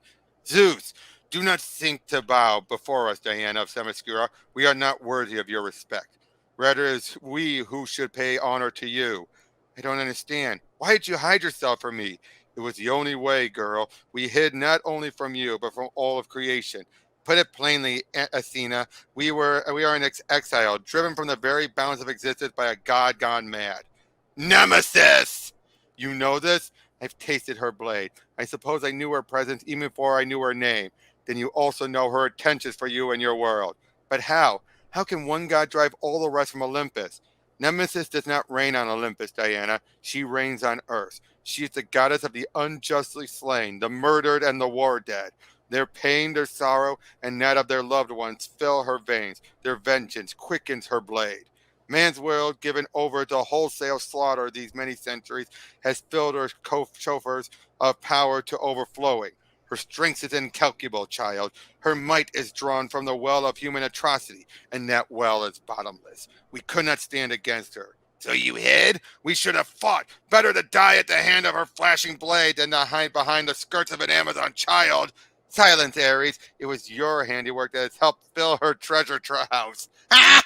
A: Zeus, do not think to bow before us, Diana of Themyscira. We are not worthy of your respect. Rather, it is we who should pay honor to you. I don't understand. Why did you hide yourself from me? It was the only way, girl. We hid not only from you, but from all of creation. Put it plainly, Athena, we are in exile, driven from the very bounds of existence by a god gone mad. Nemesis! You know this? I've tasted her blade. I suppose I knew her presence even before I knew her name. Then you also know her intentions for you and your world. But how? How can one god drive all the rest from Olympus? Nemesis does not reign on Olympus, Diana. She reigns on Earth. She is the goddess of the unjustly slain, the murdered, and the war dead. Their pain, their sorrow, and that of their loved ones fill her veins. Their vengeance quickens her blade. Man's world, given over to wholesale slaughter these many centuries, has filled her coffers of power to overflowing. Her strength is incalculable, child. Her might is drawn from the well of human atrocity, and that well is bottomless. We could not stand against her. So you hid? We should have fought. Better to die at the hand of her flashing blade than to hide behind the skirts of an Amazon child. Silence, Ares. It was your handiwork that has helped fill her treasure house. Ha!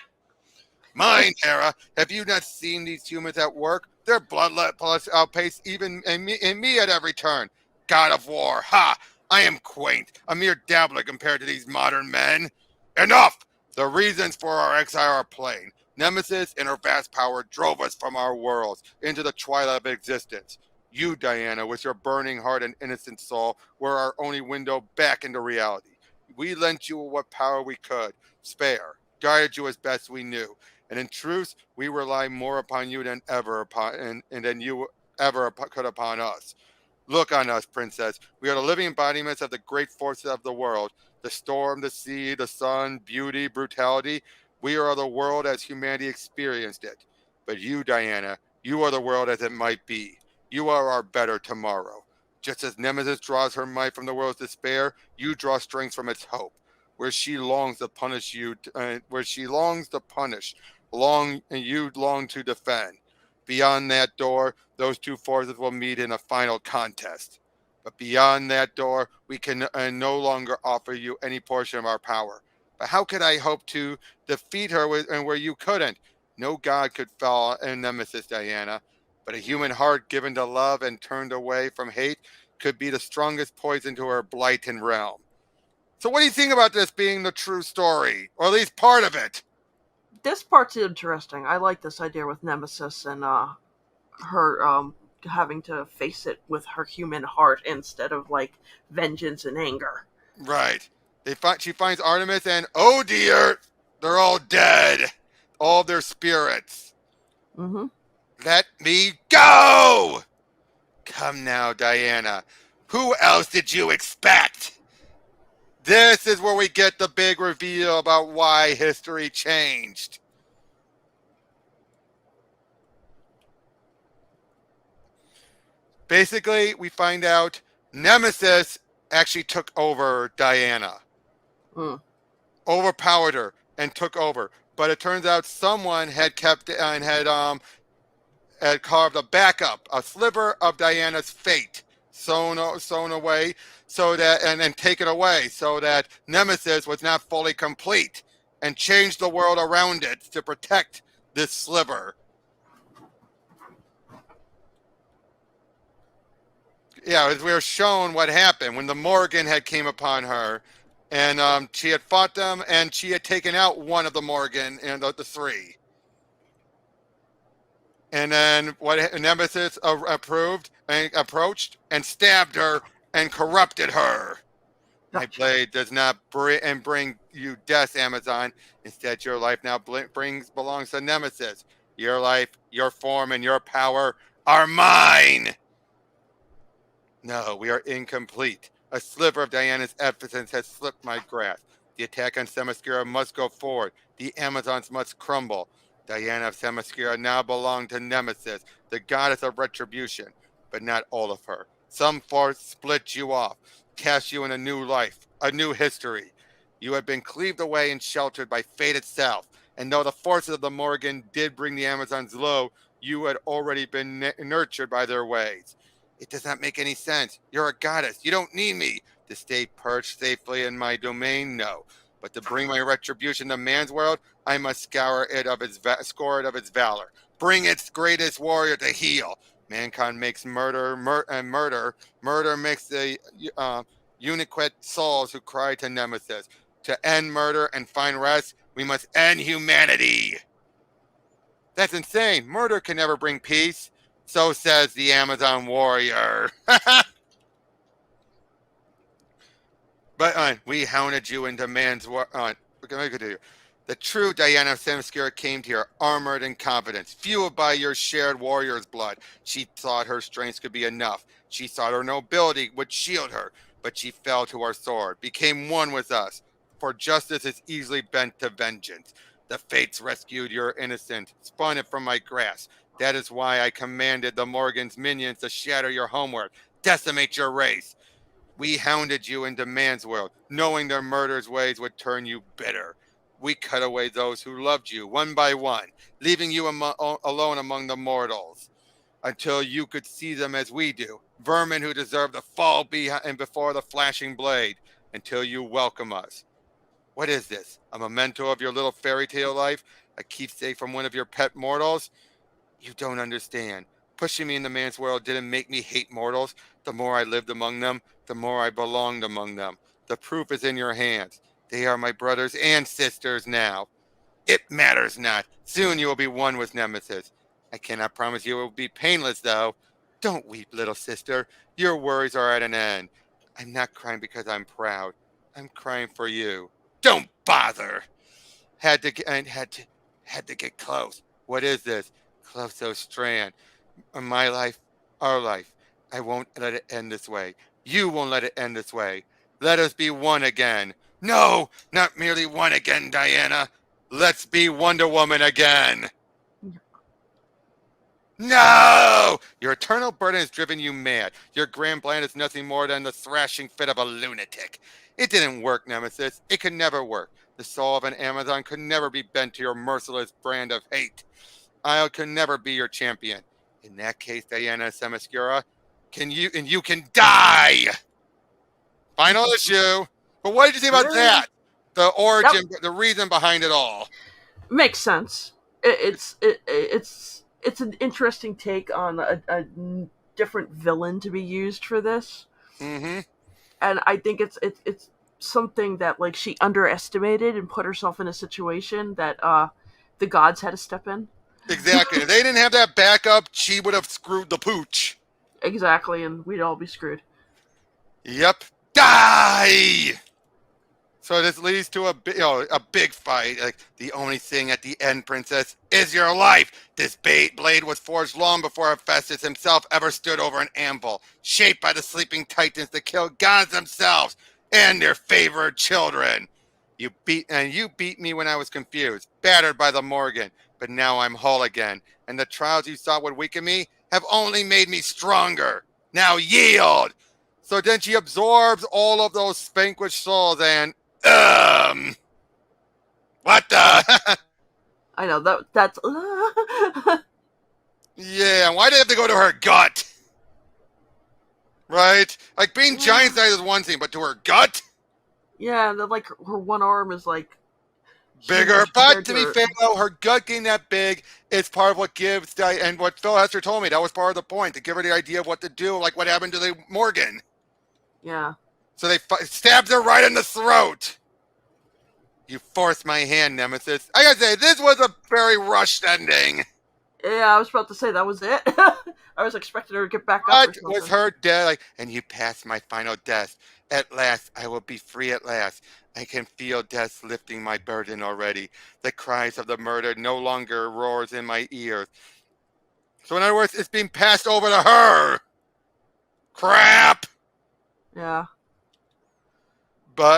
A: Mine, Hera. Have you not seen these humans at work? Their bloodlust outpace even in me at every turn. God of war. Ha! I am quaint, a mere dabbler compared to these modern men. Enough! The reasons for our exile are plain. Nemesis, in her vast power, drove us from our worlds into the twilight of existence. You, Diana, with your burning heart and innocent soul, were our only window back into reality. We lent you what power we could spare, guided you as best we knew, and in truth, we rely more upon you than ever upon and than you ever could upon us. Look on us, princess. We are the living embodiments of the great forces of the world: the storm, the sea, the sun, beauty, brutality. We are the world as humanity experienced it. But you, Diana, you are the world as it might be. You are our better tomorrow. Just as Nemesis draws her might from the world's despair, you draw strength from its hope. Where she longs to punish you, where she longs to punish, long and you long to defend. Beyond that door, those two forces will meet in a final contest. But beyond that door, we can no longer offer you any portion of our power. But how could I hope to defeat her and where you couldn't? No god could fell a nemesis, Diana. But a human heart given to love and turned away from hate could be the strongest poison to her blighted realm. So what do you think about this being the true story? Or at least part of it?
B: This part's interesting. I like this idea with Nemesis and her having to face it with her human heart instead of like vengeance and anger.
A: Right. She finds Artemis and oh dear, they're all dead. All their spirits.
B: Mm-hmm.
A: Let me go! Come now, Diana. Who else did you expect? This is where we get the big reveal about why history changed. Basically, we find out Nemesis actually took over Diana, overpowered her, and took over. But it turns out someone had kept and had carved a backup, a sliver of Diana's fate, sewn away, so that and then taken away, so that Nemesis was not fully complete, and changed the world around it to protect this sliver. Yeah, as we were shown what happened when the Morgan had came upon her, and she had fought them, and she had taken out one of the Morgan and the three. And then what Nemesis approached and stabbed her and corrupted her. My
B: Gotcha.
A: blade does not bring you death, Amazon. Instead, your life now belongs to Nemesis. Your life, your form, and your power are mine. No, we are incomplete. A sliver of Diana's essence has slipped my grasp. The attack on Themyscira must go forward. The Amazons must crumble. Diana of Themyscira now belonged to Nemesis, the goddess of retribution, but not all of her. Some force split you off, cast you in a new life, a new history. You had been cleaved away and sheltered by fate itself, and though the forces of the Morgan did bring the Amazons low, you had already been nurtured by their ways. It does not make any sense. You're a goddess. You don't need me to stay perched safely in my domain. No, but to bring my retribution to man's world, I must scour it of score it of its valor. Bring its greatest warrior to heal. Mankind makes murder makes the uniquate souls who cry to Nemesis. To end murder and find rest, we must end humanity. That's insane. Murder can never bring peace. So says the Amazon warrior. But we hounded you into man's what can I continue? The true Diana of Themyscira came here, armored and confident, fueled by your shared warrior's blood. She thought her strength could be enough. She thought her nobility would shield her, but she fell to our sword, became one with us. For justice is easily bent to vengeance. The fates rescued your innocent, spun it from my grasp. That is why I commanded the Morgan's minions to shatter your homeworld, decimate your race. We hounded you into man's world, knowing their murderous ways would turn you bitter. We cut away those who loved you, one by one, leaving you alone among the mortals, until you could see them as we do, vermin who deserve to fall before the flashing blade, until you welcome us. What is this? A memento of your little fairy tale life? A keepsake from one of your pet mortals? You don't understand. Pushing me into man's world didn't make me hate mortals. The more I lived among them, the more I belonged among them. The proof is in your hands. They are my brothers and sisters now. It matters not. Soon you will be one with Nemesis. I cannot promise you it will be painless, though. Don't weep, little sister. Your worries are at an end. I'm not crying because I'm proud. I'm crying for you. Don't bother. Had to had to get close. What is this? Close strand. My life, our life. I won't let it end this way. You won't let it end this way. Let us be one again. No, not merely one again, Diana. Let's be Wonder Woman again. No! Your eternal burden has driven you mad. Your grand plan is nothing more than the thrashing fit of a lunatic. It didn't work, Nemesis. It could never work. The soul of an Amazon could never be bent to your merciless brand of hate. I could never be your champion. In that case, Diana Themyscira, you can die. Final issue. But what did you say about that? The origin, the reason behind it all.
B: Makes sense. It's an interesting take on a different villain to be used for this,
A: Mm-hmm.
B: and I think it's something that like she underestimated and put herself in a situation that the gods had to step in.
A: Exactly. If they didn't have that backup, she would have screwed the pooch.
B: Exactly, and we'd all be screwed.
A: Yep. Die! So this leads to a big fight. Like, the only thing at the end, princess, is your life. This blade was forged long before Hephaestus himself ever stood over an anvil, shaped by the sleeping titans to kill gods themselves and their favored children. You beat me when I was confused, battered by the Morgan, but now I'm whole again, and the trials you thought would weaken me have only made me stronger. Now yield! So then she absorbs all of those vanquished souls and what the?
B: I know that's
A: Yeah, why did they have to go to her gut? Right? Like, being giant size is one thing, but to her gut?
B: yeah. That like her one arm is like
A: Bigger. But to be fair, though, her gut getting that big is part of what gives, and what Phil Hester told me, that was part of the point, to give her the idea of what to do, like what happened to the Morgan.
B: Yeah.
A: So they stabbed her right in the throat. You forced my hand, Nemesis. I gotta say, this was a very rushed ending.
B: Yeah, I was about to say that was it. I was expecting her to get back up.
A: What was her death like? And you passed my final test. At last, I will be free at last. I can feel death lifting my burden already. The cries of the murdered no longer roars in my ears. So in other words, it's being passed over to her. Crap!
B: Yeah.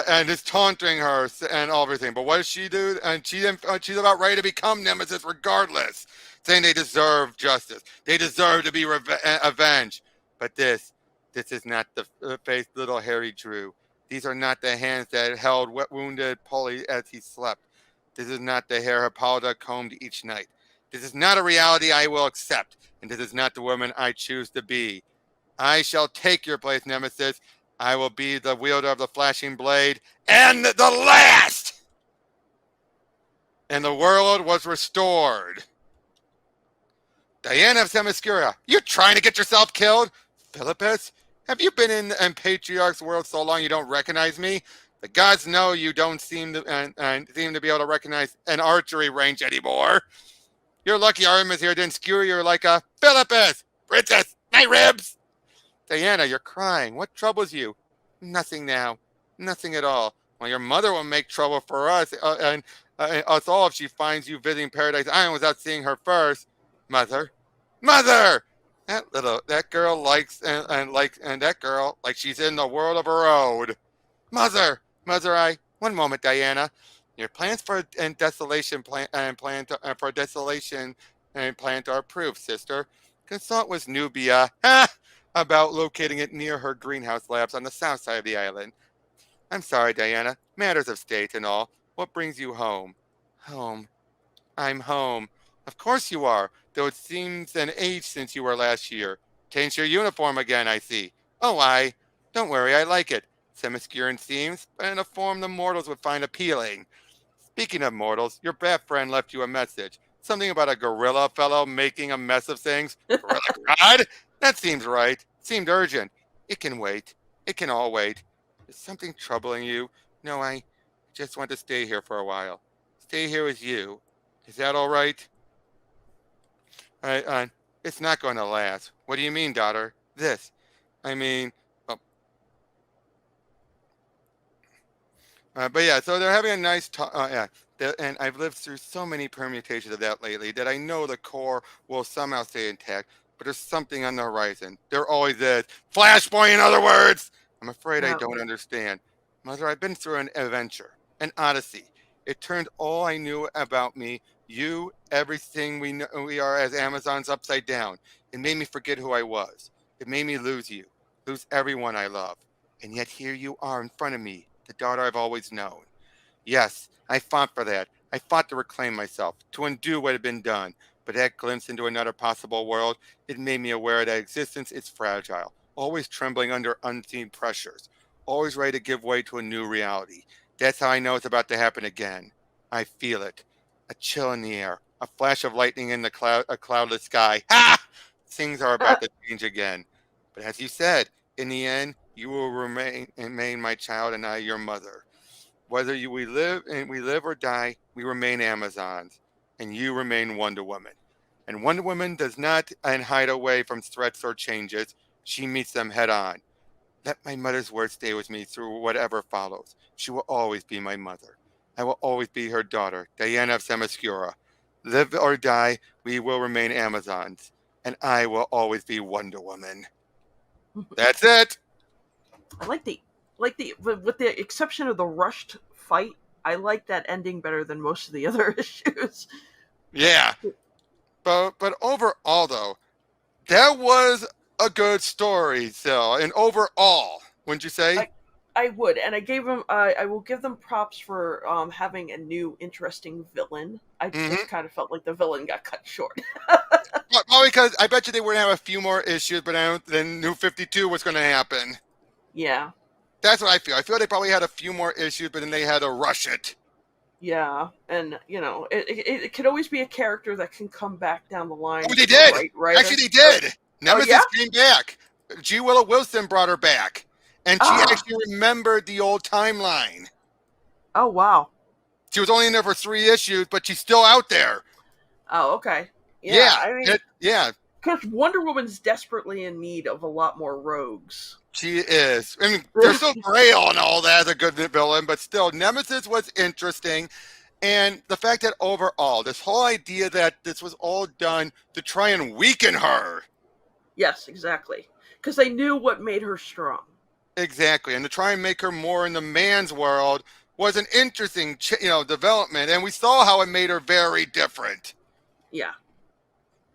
A: And it's taunting her and everything. But what does she do? And she's about ready to become Nemesis regardless, saying they deserve justice. They deserve to be avenged. But this is not the face little Harry drew. These are not the hands that held wounded Polly as he slept. This is not the hair Hippolyta combed each night. This is not a reality I will accept, and this is not the woman I choose to be. I shall take your place, Nemesis. I will be the wielder of the flashing blade, and the last! And the world was restored. Diana of Themyscira, you trying to get yourself killed? Philippus, have you been in Patriarch's world so long you don't recognize me? The gods know you don't seem to seem to be able to recognize an archery range anymore. You're lucky Artemis here didn't skewer you like a Philippus! Princess, my ribs! Diana, you're crying. What troubles you? Nothing now. Nothing at all. Well, your mother will make trouble for us and us all if she finds you visiting Paradise Island without seeing her first. Mother, mother! That girl likes and that girl like she's in the world of her own. Mother, one moment, Diana. Your plans for and desolation for desolation and plant are approved, sister. Consult with Nubia about locating it near her greenhouse labs on the south side of the island. I'm sorry, Diana. Matters of state and all. What brings you home? Home. I'm home. Of course you are, though it seems an age since you were last year. Changed your uniform again, I see. Oh, don't worry, I like it. Themysciran seems, but in a form the mortals would find appealing. Speaking of mortals, your bat friend left you a message. Something about a gorilla fellow making a mess of things. Gorilla God? That seems right. Seemed urgent. It can wait. It can all wait. Is something troubling you? No, I just want to stay here for a while. Stay here with you. Is that all right? It's not going to last. What do you mean, daughter? This. I mean, but yeah, so they're having a nice talk. Yeah, and I've lived through so many permutations of that lately that I know the core will somehow stay intact. But there's something on the horizon. There always is. Flashpoint, in other words. I'm afraid I
B: Yeah.
A: don't understand. Mother, I've been through an adventure, an odyssey. It turned all I knew about me, you, everything we are as Amazons upside down. It made me forget who I was. It made me lose you, lose everyone I love. And yet here you are in front of me, the daughter I've always known. Yes, I fought for that. I fought to reclaim myself, to undo what had been done. But that glimpse into another possible world, it made me aware that existence is fragile, always trembling under unseen pressures, always ready to give way to a new reality. That's how I know it's about to happen again. I feel it. A chill in the air, a flash of lightning in a cloudless sky. Ha! Things are about to change again. But as you said, in the end, you will remain my child and I your mother. Whether we live or die, we remain Amazons, and you remain Wonder Woman. And Wonder Woman does not hide away from threats or changes. She meets them head on. Let my mother's word stay with me through whatever follows. She will always be my mother. I will always be her daughter, Diana of Themyscira. Live or die, we will remain Amazons, and I will always be Wonder Woman. That's it.
B: I like with the exception of the rushed fight, I like that ending better than most of the other issues.
A: Yeah, but overall though, that was a good story. So, and overall, wouldn't you say?
B: I would, and I will give them props for having a new interesting villain. I just kind of felt like the villain got cut short.
A: Well, because I bet you they were gonna have a few more issues, but then New 52 was going to happen.
B: Yeah.
A: That's what I feel. I feel they probably had a few more issues, but then they had to rush it.
B: Yeah, and it could always be a character that can come back down the line.
A: Oh, they did.
B: Right?
A: Actually, they did. Nemesis came back. G. Willow Wilson brought her back, and she actually remembered the old timeline.
B: Oh wow.
A: She was only in there for 3 issues, but she's still out there.
B: Oh, okay.
A: Yeah. I mean,
B: Because Wonder Woman's desperately in need of a lot more rogues.
A: She is. I mean, there's still Grail and all that as a good villain, but still, Nemesis was interesting. And the fact that overall, this whole idea that this was all done to try and weaken her.
B: Yes, exactly. Because they knew what made her strong.
A: Exactly. And to try and make her more in the man's world was an interesting, development. And we saw how it made her very different.
B: Yeah.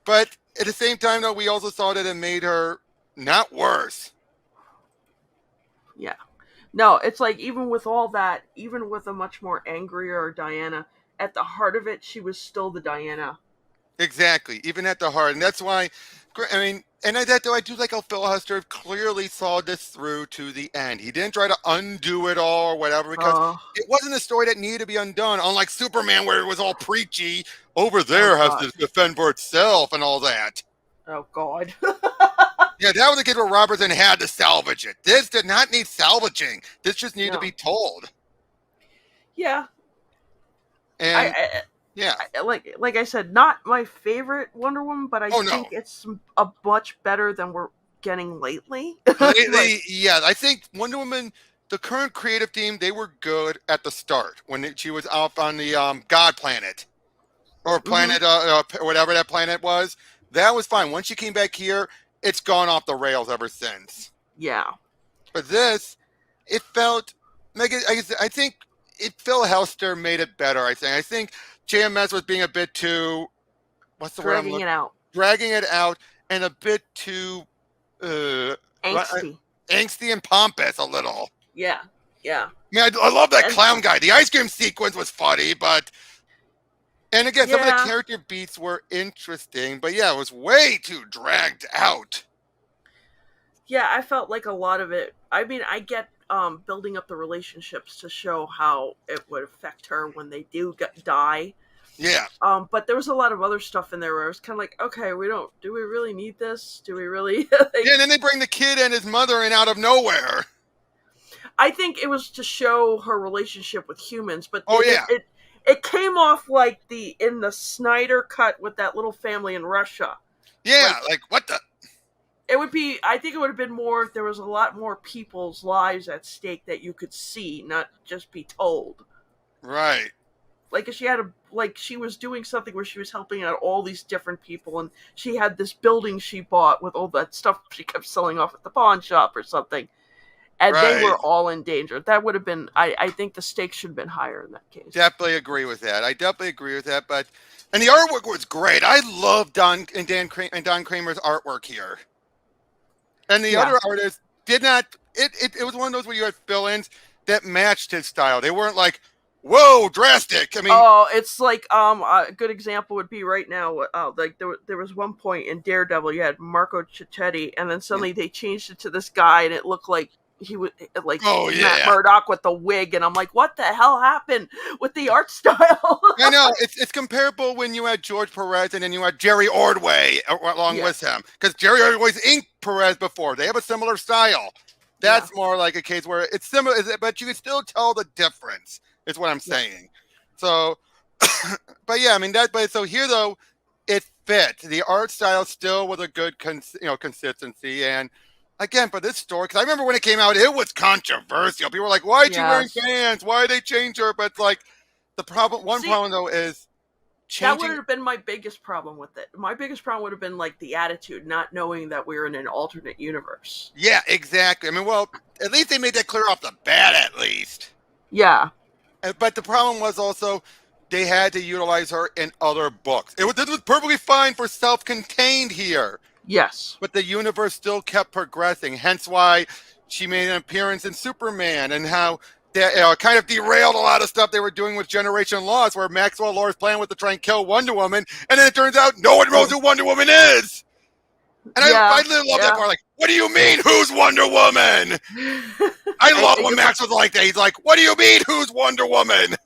A: But at the same time, though, we also saw that it made her not worse.
B: Yeah. No, it's like even with all that, even with a much more angrier Diana, at the heart of it, she was still the Diana.
A: Exactly, even at the heart. And that's why, I mean, and I do like how Phil Hester clearly saw this through to the end. He didn't try to undo it all or whatever because it wasn't a story that needed to be undone, unlike Superman where it was all preachy. Over there has to defend for itself and all that.
B: Oh, God.
A: Yeah, that was a case where Robertson had to salvage it. This did not need salvaging. This just needed to be told.
B: Yeah.
A: And
B: like I said, not my favorite Wonder Woman, but I think it's a much better than we're getting lately.
A: Lately, yeah, I think Wonder Woman, the current creative team, they were good at the start when she was off on the God planet or planet, whatever that planet was. That was fine. Once she came back here, it's gone off the rails ever since.
B: Yeah.
A: But this, it felt, I think Phil Hester made it better, I think JMS was being a bit too, what's the word? Dragging it out and a bit too
B: angsty
A: and pompous a little.
B: Yeah. I
A: mean, I love that clown guy. The ice cream sequence was funny, but and again, some of the character beats were interesting, but yeah, it was way too dragged out.
B: Yeah, I felt like a lot of it. I mean, I get building up the relationships to show how it would affect her when they do die.
A: Yeah.
B: But there was a lot of other stuff in there where I was kind of like, okay, do we really need this? Do we really?
A: Yeah, and then they bring the kid and his mother in out of nowhere.
B: I think it was to show her relationship with humans, but it came off like in the Snyder cut with that little family in Russia.
A: Yeah, like what the?
B: I think it would have been more if there was a lot more people's lives at stake that you could see, not just be told.
A: Right.
B: Like if she was doing something where she was helping out all these different people, and she had this building she bought with all that stuff she kept selling off at the pawn shop or something, and they were all in danger. That would have been, I think the stakes should have been higher in that case.
A: Definitely agree with that. And the artwork was great. I love Don Kramer's artwork here. And the other artists did not. It was one of those where you had fill-ins that matched his style. They weren't like, whoa, drastic. I mean,
B: it's like a good example would be right now. Like there was one point in Daredevil, you had Marco Cicchetti, and then suddenly they changed it to this guy, and it looked like he was like Matt Murdock with the wig, and I'm like, what the hell happened with the art style?
A: I know it's comparable when you had George Perez and then you had Jerry Ordway along with him, because Jerry Ordway's inked Perez before. They have a similar style. That's more like a case where it's similar, but you can still tell the difference. Is what I'm saying. So, but yeah, I mean so here though, it fit. The art style still was a good consistency, and again, for this story, because I remember when it came out, it was controversial. People were like, why are you wearing pants? Why did they change her? But like, one problem though is changing.
B: That would have been my biggest problem with it. My biggest problem would have been like the attitude, not knowing that we're in an alternate universe.
A: Yeah, exactly. I mean, well, at least they made that clear off the bat, at least.
B: Yeah.
A: But the problem was also they had to utilize her in other books. This was perfectly fine for self-contained here.
B: Yes.
A: But the universe still kept progressing, hence why she made an appearance in Superman, and how that kind of derailed a lot of stuff they were doing with Generation Lost, where Maxwell Lord's plan was to try and kill Wonder Woman, and then it turns out no one knows who Wonder Woman is. And I really love that part. Like, what do you mean, who's Wonder Woman? I love when Max was like that. He's like, what do you mean, who's Wonder Woman?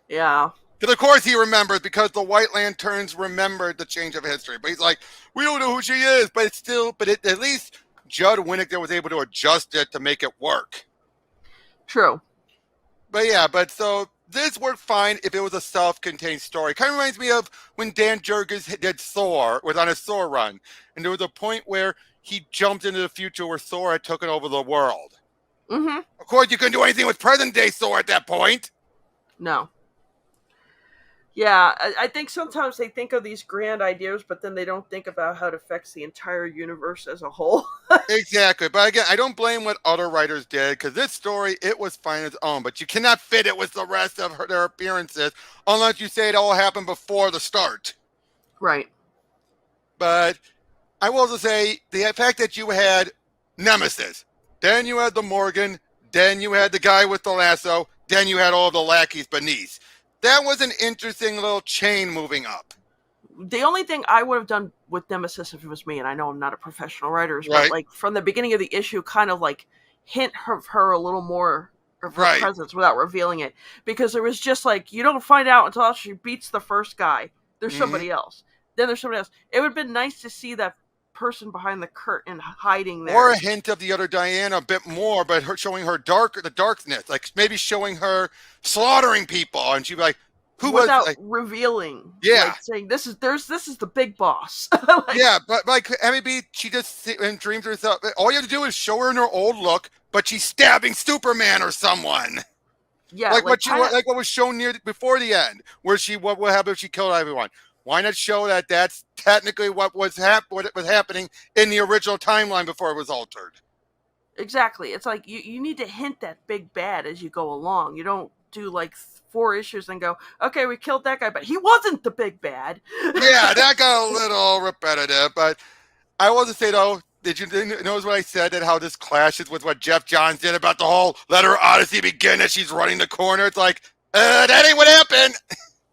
B: Yeah.
A: Because, of course, he remembers, because the White Lanterns remembered the change of history. But he's like, we don't know who she is. But it's still, at least Judd Winnick was able to adjust it to make it work.
B: True.
A: But yeah, so this worked fine if it was a self-contained story. Kind of reminds me of when Dan Jurgens did Thor, was on a Thor run, and there was a point where he jumped into the future where Thor had taken over the world.
B: Mm-hmm.
A: Of course, you couldn't do anything with present-day Thor at that point.
B: No. Yeah, I think sometimes they think of these grand ideas, but then they don't think about how it affects the entire universe as a whole.
A: Exactly. But again, I don't blame what other writers did, because this story, it was fine on its own. But you cannot fit it with the rest of their appearances unless you say it all happened before the start.
B: Right.
A: But I will also say the fact that you had Nemesis, then you had the Morgan, then you had the guy with the lasso, then you had all the lackeys beneath. That was an interesting little chain moving up.
B: The only thing I would have done with Nemesis if it was me, and I know I'm not a professional writer, is
A: Right.
B: but like from the beginning of the issue, kind of like hint of her a little more of her
A: Right.
B: presence without revealing it, because it was just like you don't find out until she beats the first guy. There's somebody else. Then there's somebody else. It would have been nice to see that person behind the curtain hiding there,
A: or a hint of the other Diana a bit more, but her showing her the darkness, like maybe showing her slaughtering people, and she'd be like, "Who
B: without
A: was?" Like,
B: revealing,
A: yeah,
B: like saying this is the big boss.
A: like, yeah, but like maybe she just and dreams herself. All you have to do is show her in her old look, but she's stabbing Superman or someone.
B: Yeah,
A: like what was shown before the end, where what would happen if she killed everyone. Why not show that that's technically what was happening in the original timeline before it was altered?
B: Exactly. It's like you need to hint that big bad as you go along. You don't do like 4 issues and go, okay, we killed that guy, but he wasn't the big bad.
A: Yeah, that got a little repetitive, but I will just say though, did you notice what I said, that how this clashes with what Jeff Johns did about the whole let her Odyssey begin as she's running the corner? It's like, that ain't what happened.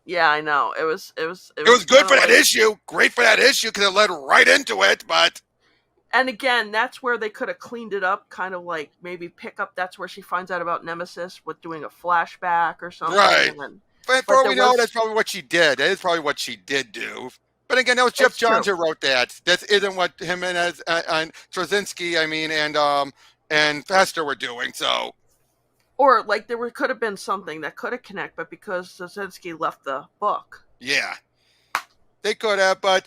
B: Yeah, I know. It was
A: good for that issue. Great for that issue because it led right into it, but.
B: And again, that's where they could have cleaned it up, kind of like maybe pick up. That's where she finds out about Nemesis with doing a flashback or something.
A: Right. But for all we know, that's probably what she did. That is probably what she did do. But again, that was Jeff Johns who wrote that. That isn't what him and Stracynski, and Hester were doing. So.
B: Or like could have been something that could have connected, but because Stracynski left the book.
A: Yeah. They could have, but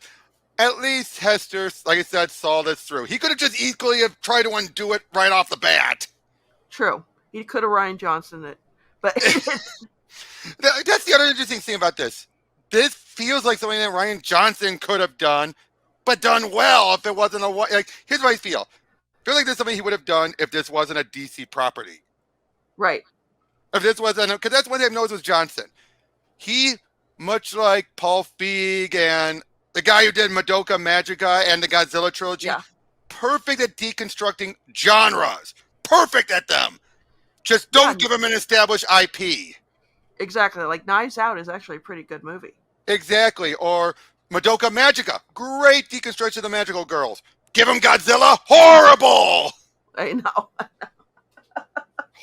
A: at least Hester, like I said, saw this through. He could have just equally have tried to undo it right off the bat.
B: True. He could have Ryan Johnson it. But
A: that's the other interesting thing about this. This feels like something that Ryan Johnson could have done, but done well if it wasn't here's what I feel. I feel like this is something he would have done if this wasn't a DC property.
B: Right.
A: If this wasn't, because that's one thing I've noticed with Johnson. He, much like Paul Feig and the guy who did Madoka Magica and the Godzilla trilogy, perfect at deconstructing genres. Perfect at them. Just don't give him an established IP.
B: Exactly. Like Knives Out is actually a pretty good movie.
A: Exactly. Or Madoka Magica. Great deconstruction of the magical girls. Give him Godzilla. Horrible.
B: I know.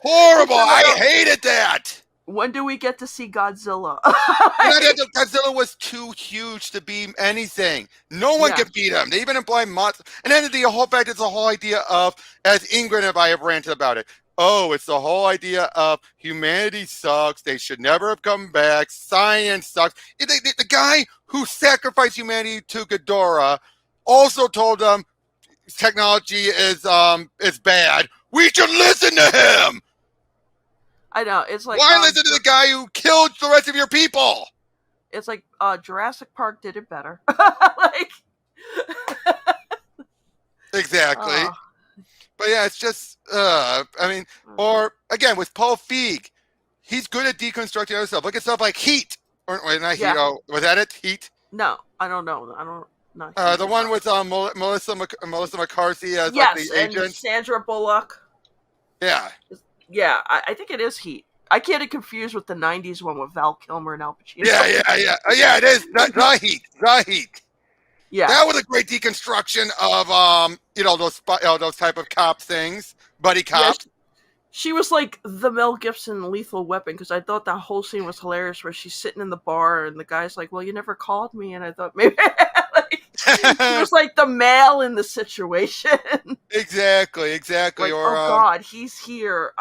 A: Horrible. I hated that.
B: When do we get to see Godzilla?
A: Godzilla was too huge to be anything. No one could beat him. They even implied monsters. And then the whole fact is the whole idea of, as Ingrid and I have ranted about it, it's the whole idea of humanity sucks. They should never have come back. Science sucks. The guy who sacrificed humanity to Ghidorah also told them technology is bad. We should listen to him.
B: I know. It's like,
A: why listen to the guy who killed the rest of your people?
B: It's like Jurassic Park did it better.
A: Exactly. But yeah, it's just, or again, with Paul Feig, he's good at deconstructing other stuff. Look at stuff like Heat. Or not Heat. Was that it? Heat?
B: No, I don't know. I don't know.
A: The one with Melissa McCarthy as the agent.
B: And Sandra Bullock.
A: Yeah.
B: Yeah, I think it is Heat. I get it confused with the 90s one with Val Kilmer and Al Pacino.
A: Yeah, it is. The Heat. The Heat.
B: Yeah.
A: That was a great deconstruction of, those type of cop things. Buddy cops.
B: Yeah, she was like the Mel Gibson Lethal Weapon, because I thought that whole scene was hilarious where she's sitting in the bar and the guy's like, well, you never called me. And I thought maybe... She was like the male in the situation.
A: Exactly.
B: Like, God, he's here.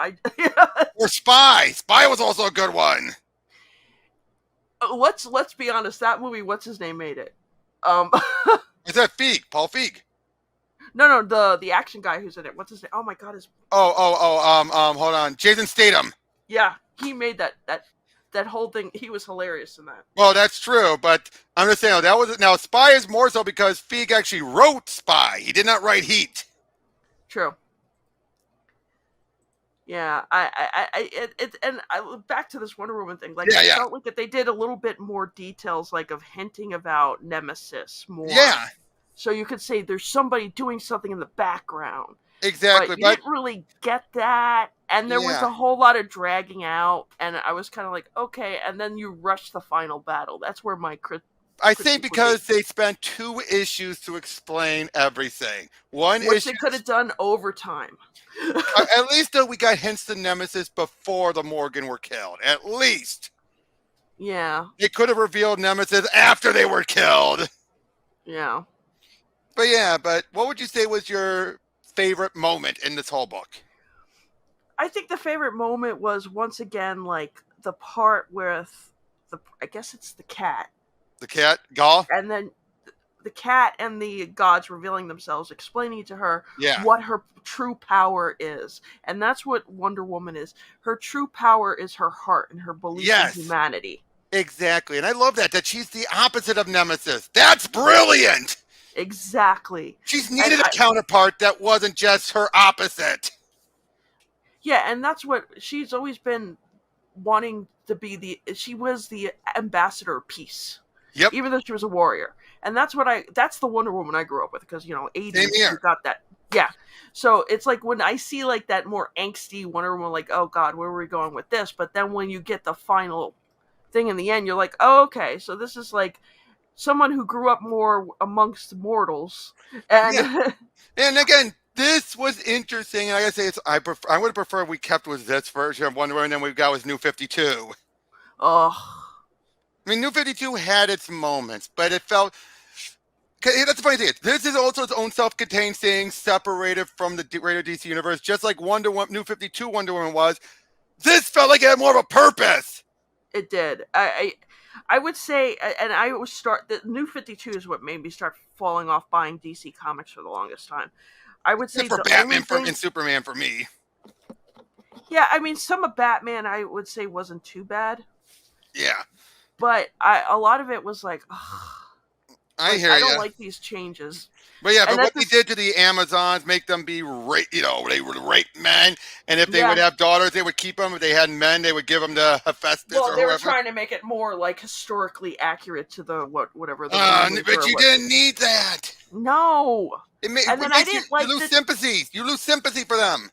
A: Or Spy. Spy was also a good one.
B: let's be honest. That movie, what's his name, made it. Um,
A: Is that Feig? Paul Feig?
B: no, the action guy who's in it. What's his name? Oh my god,
A: Hold on. Jason Statham.
B: yeah, he made that whole thing. He was hilarious in that.
A: Well, that's true, but I'm just saying that was now Spy is more so because Feig actually wrote Spy. He did not write Heat.
B: True. Yeah, back to this Wonder Woman thing. Like, I felt like that they did a little bit more details, like of hinting about Nemesis more.
A: Yeah.
B: So you could say there's somebody doing something in the background.
A: Exactly,
B: but you didn't really get that, and there was a whole lot of dragging out, and I was kind of like, okay, and then you rush the final battle. That's where my
A: I think because they spent 2 issues to explain everything. One
B: which
A: issue
B: they could have done over time.
A: At least though we got hints to Nemesis before the Morgan were killed. At least.
B: Yeah.
A: They could have revealed Nemesis after they were killed.
B: Yeah.
A: But what would you say was your favorite moment in this whole book?
B: I think the favorite moment was once again like the part with I guess it's the cat.
A: The cat, Gal?
B: And then the cat and the gods revealing themselves, explaining to her what her true power is. And that's what Wonder Woman is. Her true power is her heart and her belief in humanity.
A: Exactly. And I love that she's the opposite of Nemesis. That's brilliant.
B: Exactly.
A: She's needed a counterpart that wasn't just her opposite.
B: Yeah, and that's what she's always been wanting to be. She was the ambassador of peace.
A: Yep.
B: Even though she was a warrior. And that's the Wonder Woman I grew up with, because, 80s, you got that. Yeah. So it's like when I see like that more angsty Wonder Woman, like, oh God, where are we going with this? But then when you get the final thing in the end, you're like, oh, okay, so this is like someone who grew up more amongst mortals. And
A: and again, this was interesting. Like I say, I would have preferred we kept with this version of Wonder Woman than we got with New 52.
B: Oh.
A: I mean, New 52 had its moments, but it felt... That's the funny thing. This is also its own self-contained thing, separated from the greater DC universe, just like New 52 Wonder Woman was. This felt like it had more of a purpose.
B: It did. I would say, and the New 52 is what made me start falling off buying DC comics for the longest time. I would say
A: for Batman and Superman for me.
B: Yeah, I mean, some of Batman I would say wasn't too bad.
A: Yeah.
B: But a lot of it was like, ugh.
A: I
B: don't like these changes.
A: But but what they did to the Amazons, make them be they would rape men, and if they would have daughters, they would keep them. If they had men, they would give them to Hephaestus or whoever.
B: They were trying to make it more like historically accurate to the whatever.
A: But you didn't need that.
B: No.
A: You lose sympathy. You lose sympathy for them.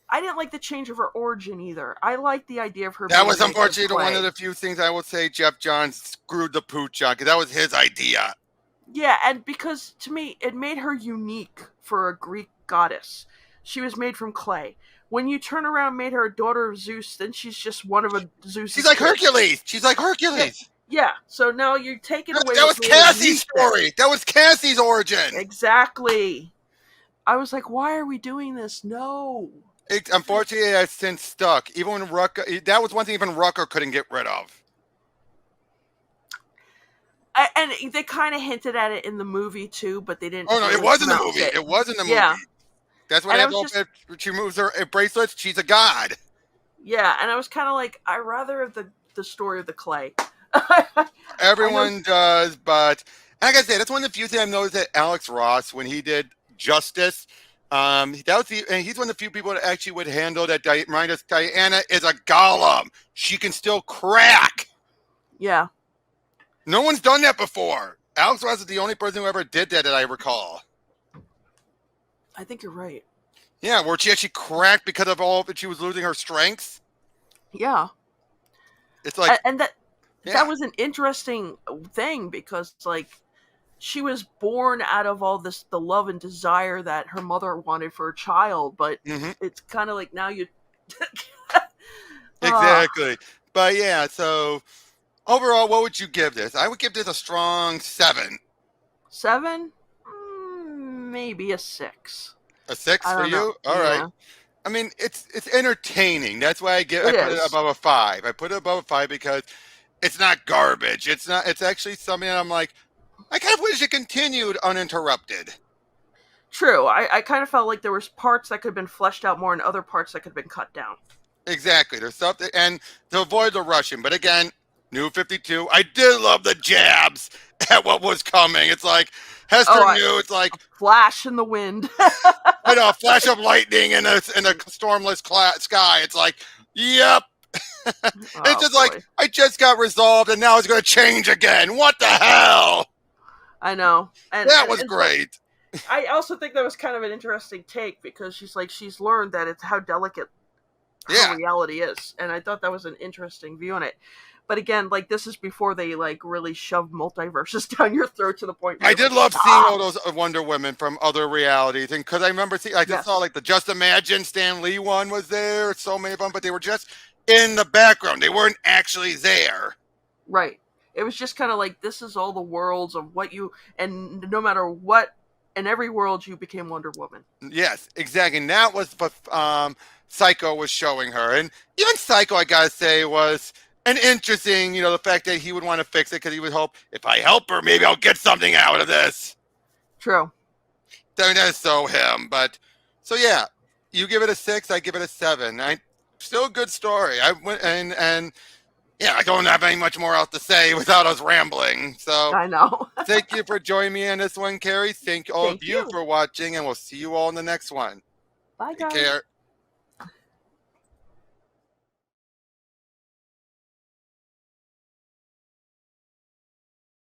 B: I didn't like the change of her origin either. I liked the idea of her.
A: That was unfortunately one of the few things I will say Jeff Johns screwed the pooch on, because that was his idea.
B: Yeah, and because to me, it made her unique for a Greek goddess. She was made from clay. When you turn around and made her a daughter of Zeus, then she's just one of Zeus.
A: She's like Hercules. She's like Hercules.
B: Yeah. So now you're taking away.
A: That was Cassie's story. That was Cassie's origin.
B: Exactly. I was like, why are we doing this? No.
A: Unfortunately, it has since stuck. Even when Rucker, that was one thing even Rucker couldn't get rid of.
B: And they kind of hinted at it in the movie too, but they didn't.
A: Oh no, it was in the movie. It was in the movie. Yeah. That's what happened. She moves her bracelets. She's a god.
B: Yeah, and I was kind of like, I rather have the story of the clay.
A: Everyone does, but like I said, that's one of the few things I've noticed that Alex Ross, when he did Justice, and he's one of the few people that actually would handle that. Remind us, Diana is a golem. She can still crack.
B: Yeah.
A: No one's done that before. Alex Ross is the only person who ever did that I recall.
B: I think you're right.
A: Yeah, where she actually cracked because of all that she was losing her strength.
B: Yeah.
A: It's like...
B: And that was an interesting thing, because, like, she was born out of all this, the love and desire that her mother wanted for a child, but it's kind of like now you...
A: Exactly. But yeah, so... Overall, what would you give this? I would give this a strong 7.
B: 7? Maybe a 6.
A: A 6 for you? All right. I mean, it's entertaining. That's why I put it above a 5. I put it above a 5 because it's not garbage. It's not. It's actually something that I'm like, I kind of wish it continued uninterrupted.
B: True. I kind of felt like there was parts that could have been fleshed out more and other parts that could have been cut down.
A: Exactly. There's something, and to avoid the rushing. But again, New 52. I did love the jabs at what was coming. It's like Hester knew. It's like
B: flash in the wind.
A: I know, a flash of lightning in a stormless sky. It's like, yep. It's just like I just got resolved, and now it's going to change again. What the hell?
B: I know, and
A: that was great.
B: I also think that was kind of an interesting take because she's learned that it's how delicate her reality is, and I thought that was an interesting view on it. But again, like this is before they like really shoved multiverses down your throat to the point.
A: I did love seeing all those Wonder Women from other realities, and because I remember seeing, I just saw like the Just Imagine Stan Lee one was there, so many of them, but they were just in the background. They weren't actually there.
B: Right. It was just kind of like this is all the worlds of what you, and no matter what, in every world you became Wonder Woman.
A: Yes, exactly. And that was what Psycho was showing her, and even Psycho, I gotta say, was an interesting, the fact that he would want to fix it because he would hope if I help her, maybe I'll get something out of this.
B: True.
A: That is so him. But so yeah, you give it a 6, I give it a 7. Still a good story. I went and yeah, I don't have any much more else to say without us rambling. So
B: I know.
A: Thank you for joining me on this one, Carrie. Thank all of you for watching, and we'll see you all in the next one.
B: Bye, guys.
A: Take care.